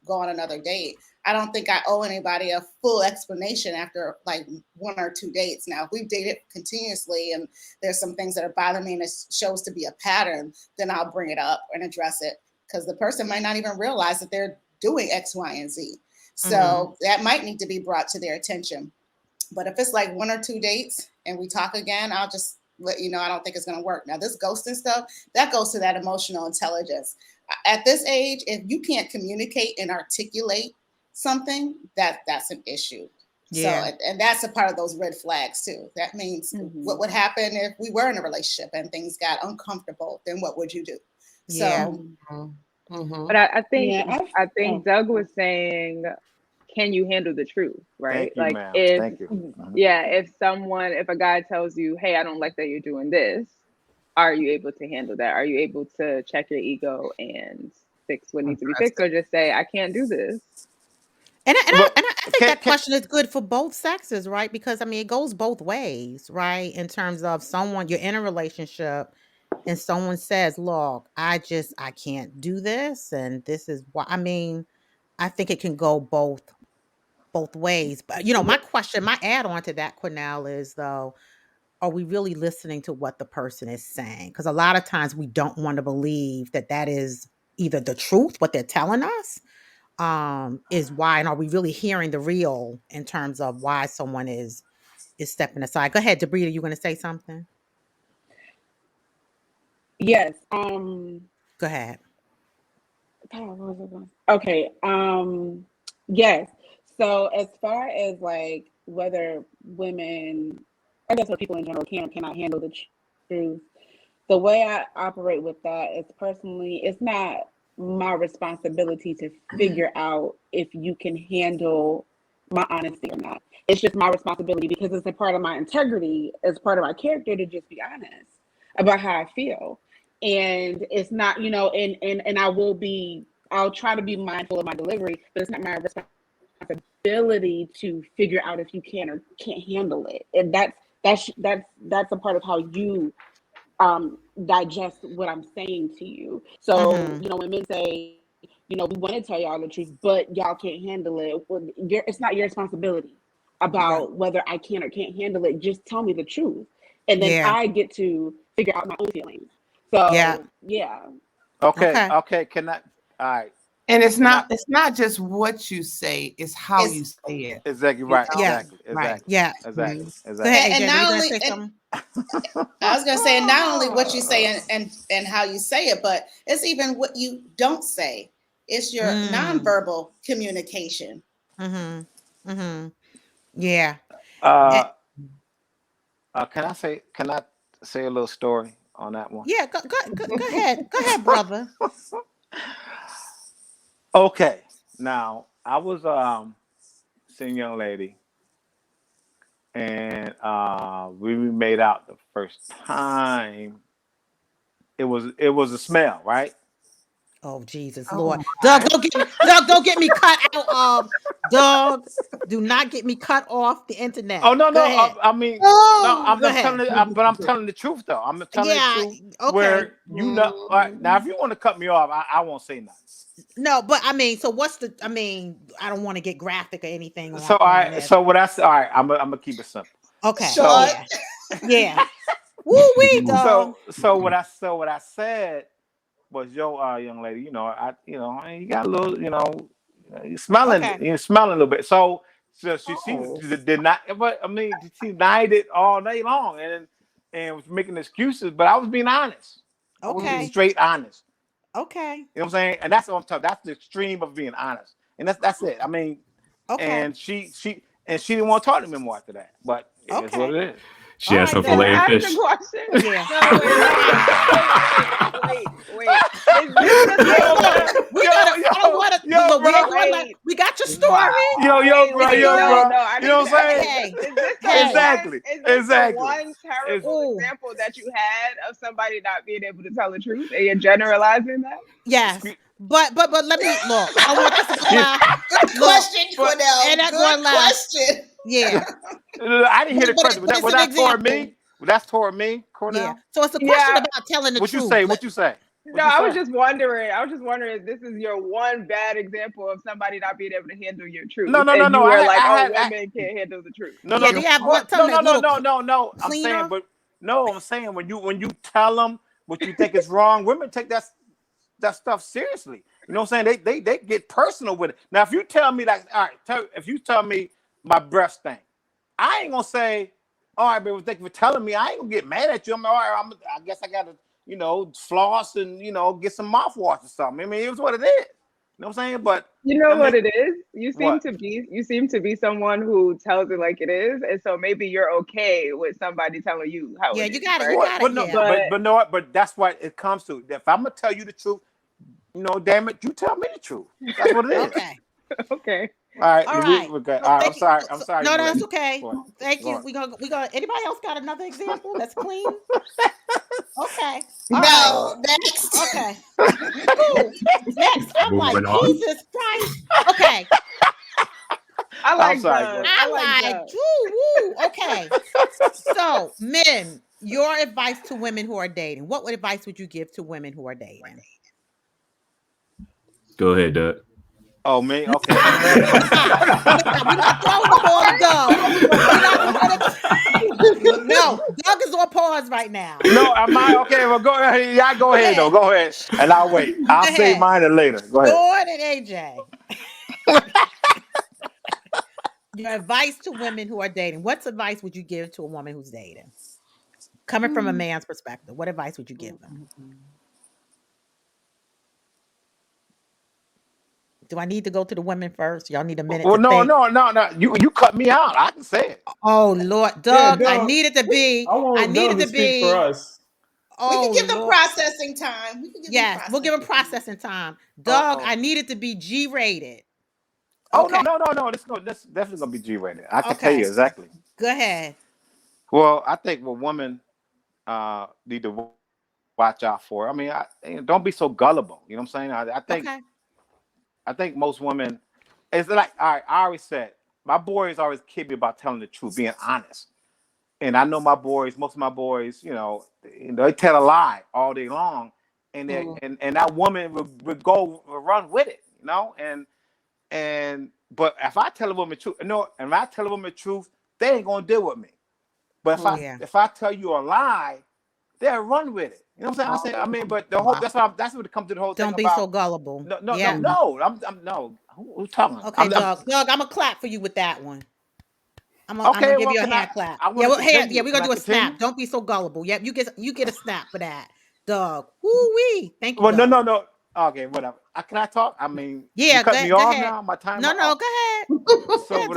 go on another date. I don't think I owe anybody a full explanation after like 1 or 2 dates. Now, if we've dated continuously and there's some things that are bothering me and it shows to be a pattern, then I'll bring it up and address it because the person might not even realize that they're doing X, Y, and Z. So that might need to be brought to their attention. But if it's like 1 or 2 dates and we talk again, I'll just let you know I don't think it's going to work. Now, this ghosting stuff, that goes to that emotional intelligence. At this age, if you can't communicate and articulate something, that's an issue. Yeah. So, and that's a part of those red flags too. That means what would happen if we were in a relationship and things got uncomfortable, then what would you do? Yeah. So, But I think Yeah, I think Doug was saying, can you handle the truth, right? Thank you, Like ma'am. if Thank you. yeah, if a guy tells you, hey, I don't like that you're doing this, are you able to handle that? Are you able to check your ego and fix what needs to be fixed, or just say, I can't do this? And Well, I think can- that can- question is good for both sexes, right? Because I mean, it goes both ways, right? In terms of you're in a relationship and someone says, look, I can't do this. And this is why, I mean, I think it can go both ways. But, my add on to that, Cornell, is though, are we really listening to what the person is saying? Because a lot of times we don't want to believe that is either the truth, what they're telling us, is why, and are we really hearing the real in terms of why someone is stepping aside? Go ahead, Debrita, you going to say something? yes. Go ahead. God, what was I going? Okay. Yes. So as far as like whether women, I guess what people in general can or cannot handle the truth, the way I operate with that is personally, it's not my responsibility to figure out if you can handle my honesty or not. It's just my responsibility because it's a part of my integrity, as part of my character to just be honest about how I feel. And it's not, and I'll try to be mindful of my delivery, but it's not my responsibility to figure out if you can or can't handle it. And that's a part of how you digest what I'm saying to you. So, when men say, we want to tell y'all the truth, but y'all can't handle it, well, it's not your responsibility about whether I can or can't handle it. Just tell me the truth. And then I get to figure out my own feelings. So, yeah. Okay. Can I? All right. And it's not just what you say, it's how you say it. Exactly right. Yeah. Exactly. Yeah. Exactly. Go ahead, AJ, and not were you only, gonna say something? I was going to say, not only what you say and how you say it, but it's even what you don't say. It's your nonverbal communication. Yeah. Can I say a little story on that one? Yeah, go ahead. Go ahead, brother. Okay. Now, I was seeing a young lady, and we made out the first time. It was a smell, right? Oh, Jesus, Lord. Doug, don't get me cut out. Doug, do not get me cut off the internet. Oh, no. I mean, no, I'm Go telling ahead. you, but I'm telling the truth, though. I'm telling the truth. Okay. Where, all right, now, if you want to cut me off, I won't say nothing. No, but I mean, so I don't want to get graphic or anything. So, all right, so what I said, all right, I'm gonna keep it simple. Okay. So, yeah. Woo wee, dog. So what I said was, young lady, you got a little, you're smelling a little bit. So she did not, but I mean, she denied it all day long and was making excuses, but I was being honest. I was being straight honest. Okay. You know what I'm saying? And that's what I'm talking. That's the extreme of being honest. And that's it. I mean, and she didn't want to talk to me more after that. But it's what it is. She had some filet and fish. Yeah. Wait. We got your story. Bro. You know what I'm saying? Exactly. Is this Exactly. one terrible example that you had of somebody not being able to tell the truth, and you're generalizing that? Yes. But let me look. I want this to go out. Good question, Cornell. And that's Good question. Yeah. I didn't hear the question. Was that for me? That's toward me, Cornell. Yeah. So it's a question Yeah. about telling the What truth. you say? but- What you say? No, I was just wondering if this is your one bad example of somebody not being able to handle your truth. No. And you were I like, had- women can't handle the truth. No, Yeah, do you have what? no. I'm cleaner? saying, but no, I'm saying when you tell them what you think is wrong, women take that stuff seriously. You know what I'm saying? They get personal with it. Now, if you tell me like, all right, if you tell me my breath stink, I ain't gonna say, all right, baby, thank you for telling me. I ain't gonna get mad at you. I'm like, all right, I guess I gotta, floss and get some mouthwash or something. I mean, it's what it is. You know what I'm saying? But You know I mean, what it is? You seem what? to be someone who tells it like it is, and so maybe you're okay with somebody telling you how Yeah, it you is, got it. right? You got But it. no, Yeah. but that's what it comes to. If I'm gonna tell you the truth, damn it, you tell me the truth. That's what it is. Okay. Okay. All right. All right. We're good. Well, All right. thank I'm sorry. you. I'm sorry. No, you that's late. okay. Go ahead. Thank Go you. on. We got. Anybody else got another example that's clean? Okay. All No, next. right. Okay. Ooh, next, I'm like Moving on. Jesus Christ. Okay. I like sorry, Doug. go I like like. Doug. Woo, woo. Okay. So, men, your advice to women who are dating. What advice would you give to women who are dating? Go ahead, Doug. Oh, me? Okay. We're not throwing the ball to Doug. No, Doug is on pause right now. No, am I okay? Well, go ahead. Yeah, go ahead though. Go ahead, and I'll wait. I'll Go save ahead. mine later. Go ahead. Dawn and AJ. Your advice to women who are dating. What advice would you give to a woman who's dating? Coming from a man's perspective, what advice would you give them? Do I need to go to the women first? Y'all need a minute Well, to no. think. You cut me out. I can say it. Oh Lord, Doug, I Doug. needed to be. I want I needed Doug to to speak be. for us. Oh, We can give them Lord. processing time. We can give Yes, them we'll give them processing processing time. Doug, oh. I needed to be G-rated. Oh Okay. no. This definitely gonna be G-rated. I can tell Okay. you exactly. Go ahead. Well, I think what women need to watch out for. I mean, don't be so gullible. You know what I'm saying? Okay. I think most women, it's like, all right, I always said, my boys always kid me about telling the truth, being honest. And I know most of my boys, they tell a lie all day long. And and that woman would run with it, but if I tell a woman the truth, and if I tell a woman the truth, they ain't gonna deal with me. But if I tell you a lie, they'll run with it. You know what I'm saying? But the whole that's what it comes to the whole thing. Don't be about, so gullible. No. I'm no. Who's talking? Okay, Doug. Doug, I'm gonna clap for you with that one. I'm Okay, gonna give well, you a can hand I- clap. I wanna We're continue. gonna Can do I a snap. continue? Don't be so gullible. Yep, you get a snap for that, Doug. Woo wee. Thank you. Well, Doug. no. Okay, whatever. Can I talk? I mean, Yeah, you cut me go off ahead. now. My time. No, up? go ahead. So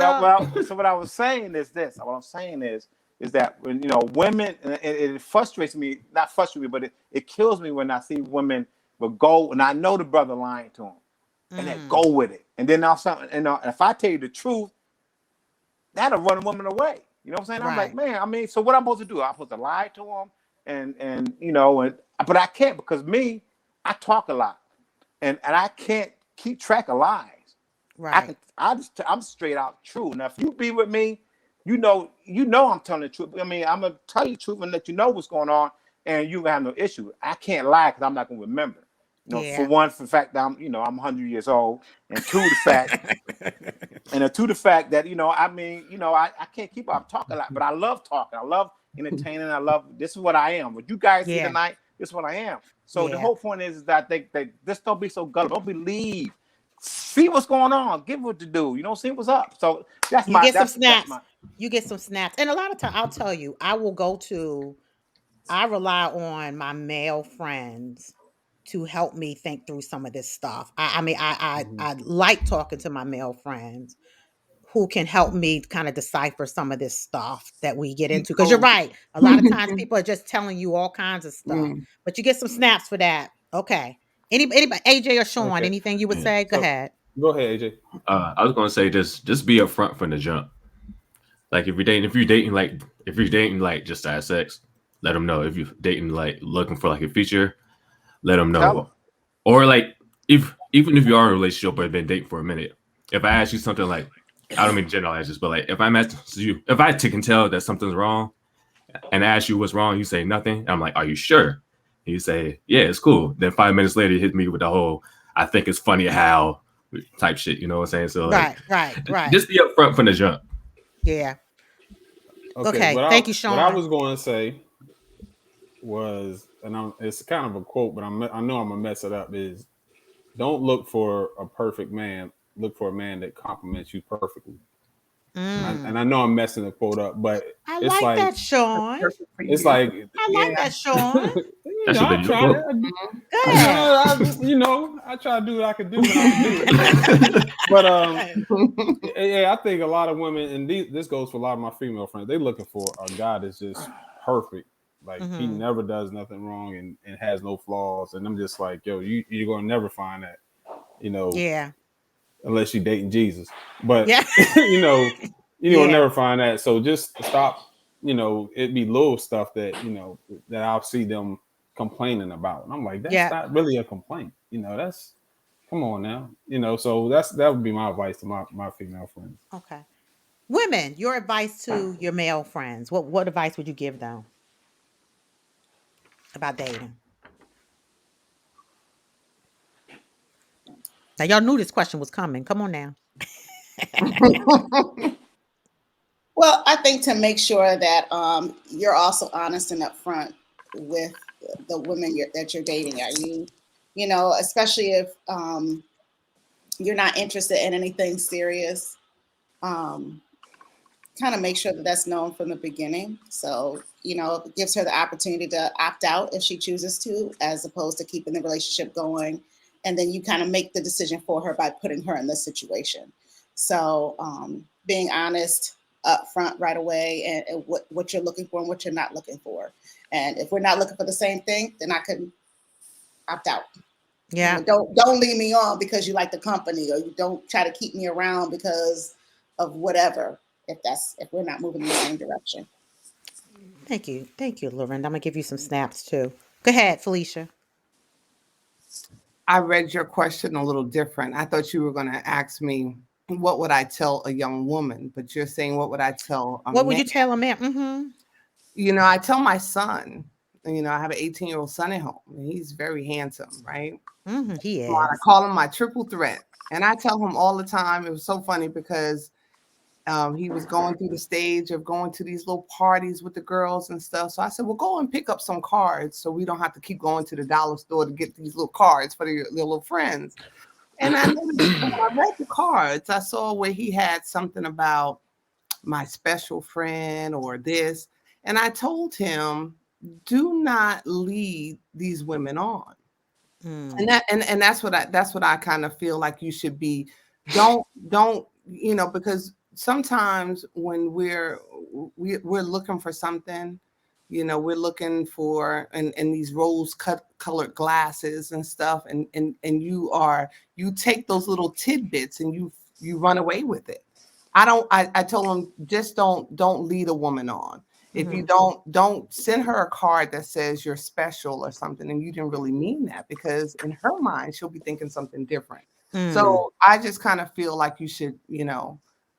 what I was saying is this. What I'm saying is that when women, and it frustrates me, not frustrates me, but it kills me when I see women will go, and I know the brother lying to him, and they go with it, and then now something, if I tell you the truth, that'll run a woman away. You know what I'm saying? I'm like, man, so what I'm supposed to do? I'm supposed to lie to him, but I can't, because I talk a lot, and I can't keep track of lies. Right. I'm straight out true. Now, if you be with me, you know I'm telling the truth. I mean, I'm gonna tell you the truth and let you know what's going on, and you have no issue. I can't lie because I'm not gonna remember. For one, for the fact that I'm 100 years old, and two, the fact, that I can't keep up talking a lot, but I love talking. I love entertaining. This is what I am. What you guys see tonight, this is what I am. So the whole point is that they just don't be so gullible. Don't believe. See what's going on. Give what to do. See what's up. So that's you get some snaps. You get some snaps. And a lot of times, I'll tell you, I rely on my male friends to help me think through some of this stuff. I like talking to my male friends who can help me kind of decipher some of this stuff that we get into. Because you're right. A lot of times people are just telling you all kinds of stuff, but you get some snaps for that. Okay. Anybody, AJ or Sean, anything you would say? Go ahead. Go ahead, AJ. I was gonna say just be upfront from the jump. Like if you're dating like just to have sex, let them know. If you're dating like looking for like a feature, let them know. Or like even if you are in a relationship but been dating for a minute, if I ask you something like, I don't mean to generalize this, but like if I'm asking you, if I can tell that something's wrong, and ask you what's wrong, you say nothing. And I'm like, are you sure? And you say, yeah, it's cool. Then 5 minutes later, you hit me with the whole, I think it's funny how type shit. You know what I'm saying? So like, right. just be upfront from the jump. Yeah. Okay, thank you, Sean. What I was going to say was, and it's kind of a quote, but I know I'm gonna mess it up. Is don't look for a perfect man. Look for a man that compliments you perfectly. And I know I'm messing the quote up, but I it's like that, Sean. It's like I like that, Sean. you know, I try. I try to do what I can do when I can do it. But yeah, I think a lot of women, and this goes for a lot of my female friends, they're looking for a guy that's just perfect. Like he never does nothing wrong and has no flaws. And I'm just like, yo, you're gonna never find that, Yeah. Unless you're dating Jesus. But yeah. you'll never find that. So just stop, it'd be little stuff that, that I'll see them complaining about. And I'm like, that's not really a complaint. That's come on now. So that would be my advice to my female friends. Okay. Women, your advice to your male friends. What advice would you give them about dating? Now y'all knew this question was coming. Come on now. Well, I think to make sure that you're also honest and upfront with the women that you're dating. Are you, especially if you're not interested in anything serious, kind of make sure that that's known from the beginning. So, it gives her the opportunity to opt out if she chooses to, as opposed to keeping the relationship going. And then you kind of make the decision for her by putting her in this situation. So being honest up front right away and what you're looking for and what you're not looking for. And if we're not looking for the same thing, then I can opt out. Yeah. Don't leave me on because you like the company, or you don't try to keep me around because of whatever, if we're not moving in the same direction. Thank you, Lorinda. I'm gonna give you some snaps too. Go ahead, Felicia. I read your question a little different. I thought you were going to ask me, what would I tell a young woman? But you're saying, what would I tell a man? What would you tell a man? Mm-hmm. I tell my son, I have an 18-year-old son at home, and he's very handsome, right? Mm-hmm. He is. So I call him my triple threat. And I tell him all the time, it was so funny because he was going through the stage of going to these little parties with the girls and stuff. So I said, well, go and pick up some cards so we don't have to keep going to the dollar store to get these little cards for your little friends. And I noticed when I read the cards, I saw where he had something about my special friend or this. And I told him, do not lead these women on. And that's what I kind of feel like you should be. Don't, because sometimes when we're looking for something, we're looking for and these rose colored glasses and stuff, and you take those little tidbits and you run away with it. I told him, just don't lead a woman on. If you don't send her a card that says you're special or something, and you didn't really mean that, because in her mind she'll be thinking something different. So I just kind of feel like you should,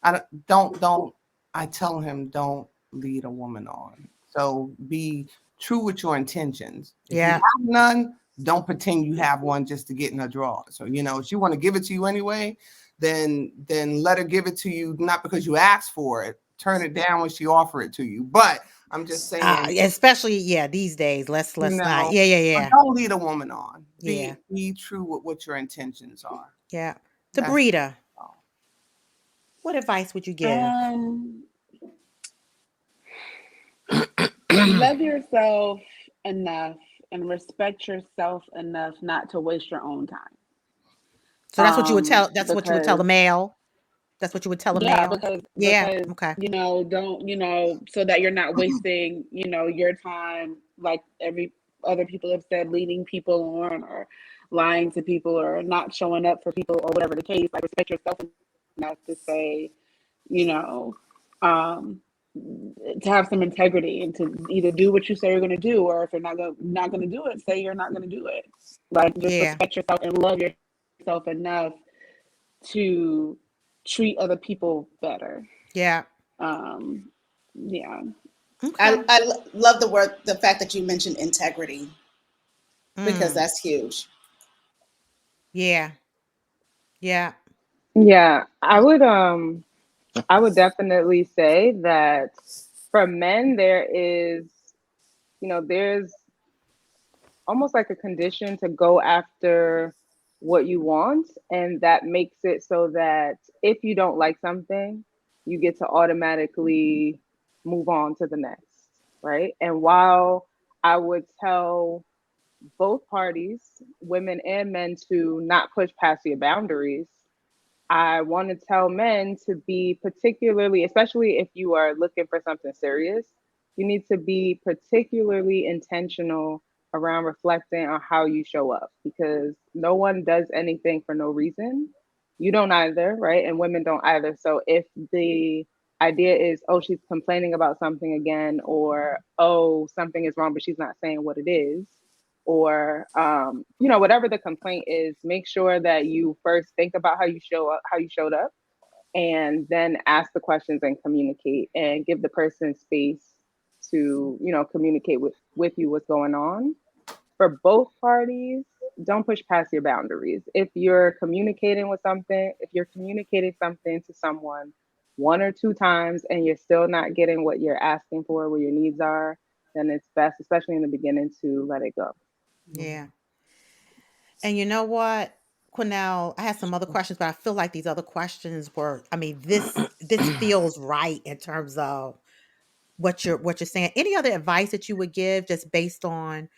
I tell him, don't lead a woman on. So be true with your intentions. If you have none, don't pretend you have one just to get in her drawer. So, if she want to give it to you anyway, then let her give it to you, not because you asked for it. Turn it down when she offer it to you. But I'm just saying, especially these days, let's not. Yeah. Don't lead a woman on. Be true with what your intentions are. Yeah. Sabrina, what advice would you give? Love yourself enough and respect yourself enough not to waste your own time. So that's what you would tell. That's what you would tell the male. That's what you would tell a male. Because okay. Don't so that you're not wasting your time, like every other people have said, leading people on or lying to people or not showing up for people or whatever the case. Like, respect yourself enough to say, to have some integrity and to either do what you say you're going to do, or if you're not going to do it, say you're not going to do it. Like, just respect yourself and love yourself enough to treat other people better. Yeah. Yeah. Okay. love the fact that you mentioned integrity, because Mm. that's huge. Yeah. Yeah. Yeah, I would definitely say that for men there is, there's almost like a condition to go after what you want, and that makes it so that if you don't like something, you get to automatically move on to the next, right? And while I would tell both parties, women and men, to not push past your boundaries, I want to tell men to be particularly, especially if you are looking for something serious, you need to be particularly intentional around reflecting on how you show up, because no one does anything for no reason. You don't either, right? And women don't either. So if the idea is, oh, she's complaining about something again, or oh, something is wrong, but she's not saying what it is, or whatever the complaint is, make sure that you first think about how you show up, how you showed up, and then ask the questions and communicate, and give the person space to communicate with you what's going on. For both parties, don't push past your boundaries. If you're communicating something to someone one or two times and you're still not getting what you're asking for, where your needs are, then it's best, especially in the beginning, to let it go. Yeah. And you know what, Cornell, I had some other questions, but I feel like these other questions were, I mean, this feels right in terms of what you're saying. Any other advice that you would give just based on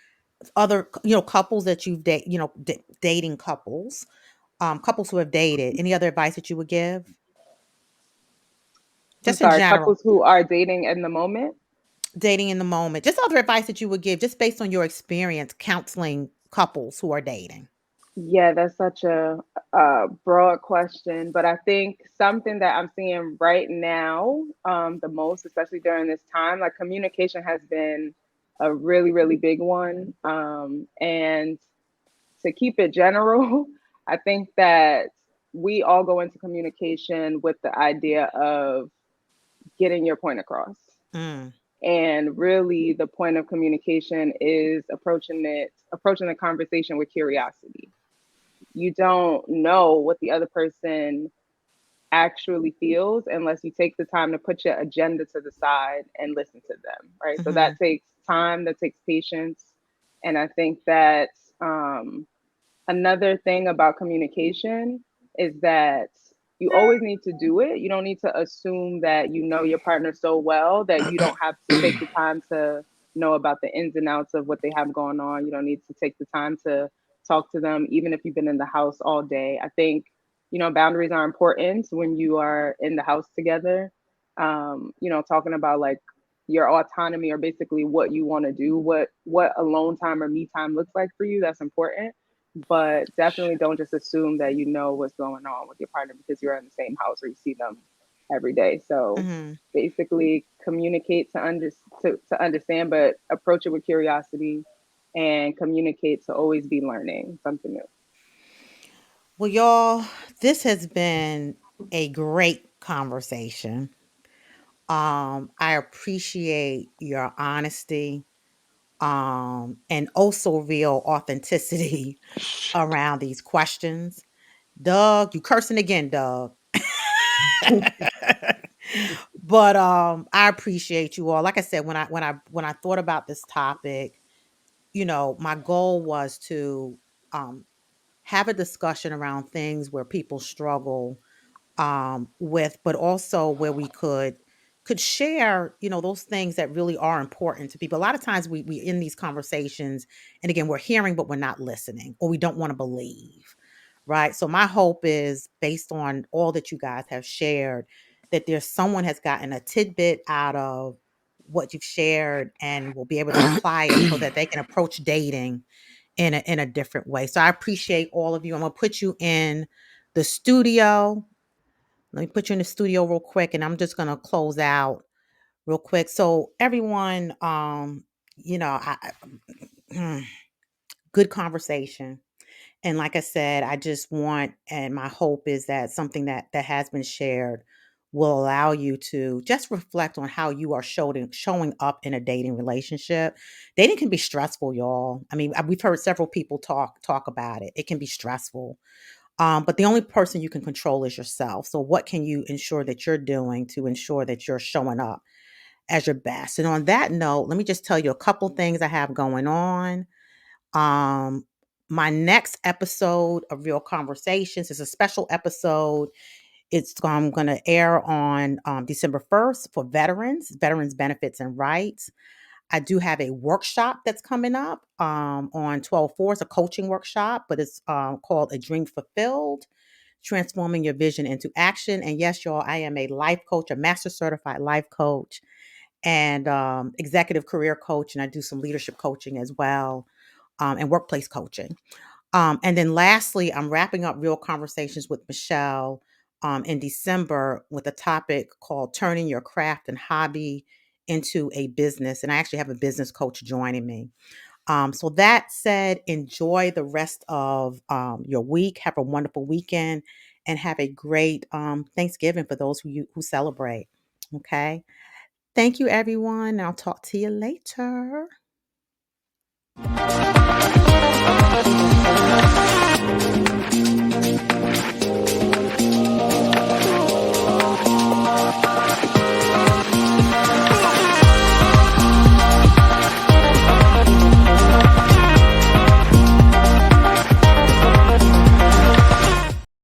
other, couples that you've dating couples, couples who have dated. Any other advice that you would give? I'm Just in sorry, general, couples who are dating in the moment. dating in the moment. Just other advice that you would give just based on your experience counseling couples who are dating. Yeah, that's such a broad question, but I think something that I'm seeing right now, the most, especially during this time, like communication has been a really, really big one. And to keep it general, I think that we all go into communication with the idea of getting your point across. Mm, And really, the point of communication is approaching the conversation with curiosity. You don't know what the other person actually feels unless you take the time to put your agenda to the side and listen to them, right? So that mhm, takes time, that takes patience. And I think that another thing about communication is that you always need to do it. You don't need to assume that you know your partner so well that you don't have to take the time to know about the ins and outs of what they have going on. You don't need to take the time to talk to them, even if you've been in the house all day. I think, boundaries are important when you are in the house together. Talking about like your autonomy, or basically what you want to do, what alone time or me time looks like for you. That's important, but definitely don't just assume that you know what's going on with your partner because you're in the same house or you see them every day. So mhm. basically communicate to understand, but approach it with curiosity, and communicate to always be learning something new. Well, y'all, this has been a great conversation. I appreciate your honesty, and also real authenticity around these questions. Doug, you cursing again, Doug. But I appreciate you all. Like I said, when I thought about this topic, my goal was to um have a discussion around things where people struggle with, but also where we could share, those things that really are important to people. A lot of times we in these conversations, and again, we're hearing, but we're not listening, or we don't want to believe. Right. So my hope is, based on all that you guys have shared, that there's someone has gotten a tidbit out of what you've shared and will be able to apply it so that they can approach dating in a different way. So I appreciate all of you. I'm gonna put you in the studio. Let me put you in the studio real quick, and I'm just gonna close out real quick. So everyone, good conversation. And like I said, I just want, and my hope is that something that has been shared will allow you to just reflect on how you are showing up in a dating relationship. Dating can be stressful, y'all. I mean, we've heard several people talk about it. It can be stressful. But the only person you can control is yourself. So what can you ensure that you're doing to ensure that you're showing up as your best? And on that note, let me just tell you a couple things I have going on. My next episode of Real Conversations is a special episode. It's going to air on December 1st for veterans benefits and rights. I do have a workshop that's coming up on 12/4. It's a coaching workshop, but it's called A Dream Fulfilled, Transforming Your Vision into Action. And yes, y'all, I am a life coach, a master certified life coach and executive career coach. And I do some leadership coaching as well and workplace coaching. And then lastly, I'm wrapping up Real Conversations with Michelle in December with a topic called Turning Your Craft and Hobby into a Business. And I actually have a business coach joining me. So that said, enjoy the rest of your week. Have a wonderful weekend and have a great Thanksgiving for those who celebrate. Okay. Thank you, everyone. I'll talk to you later.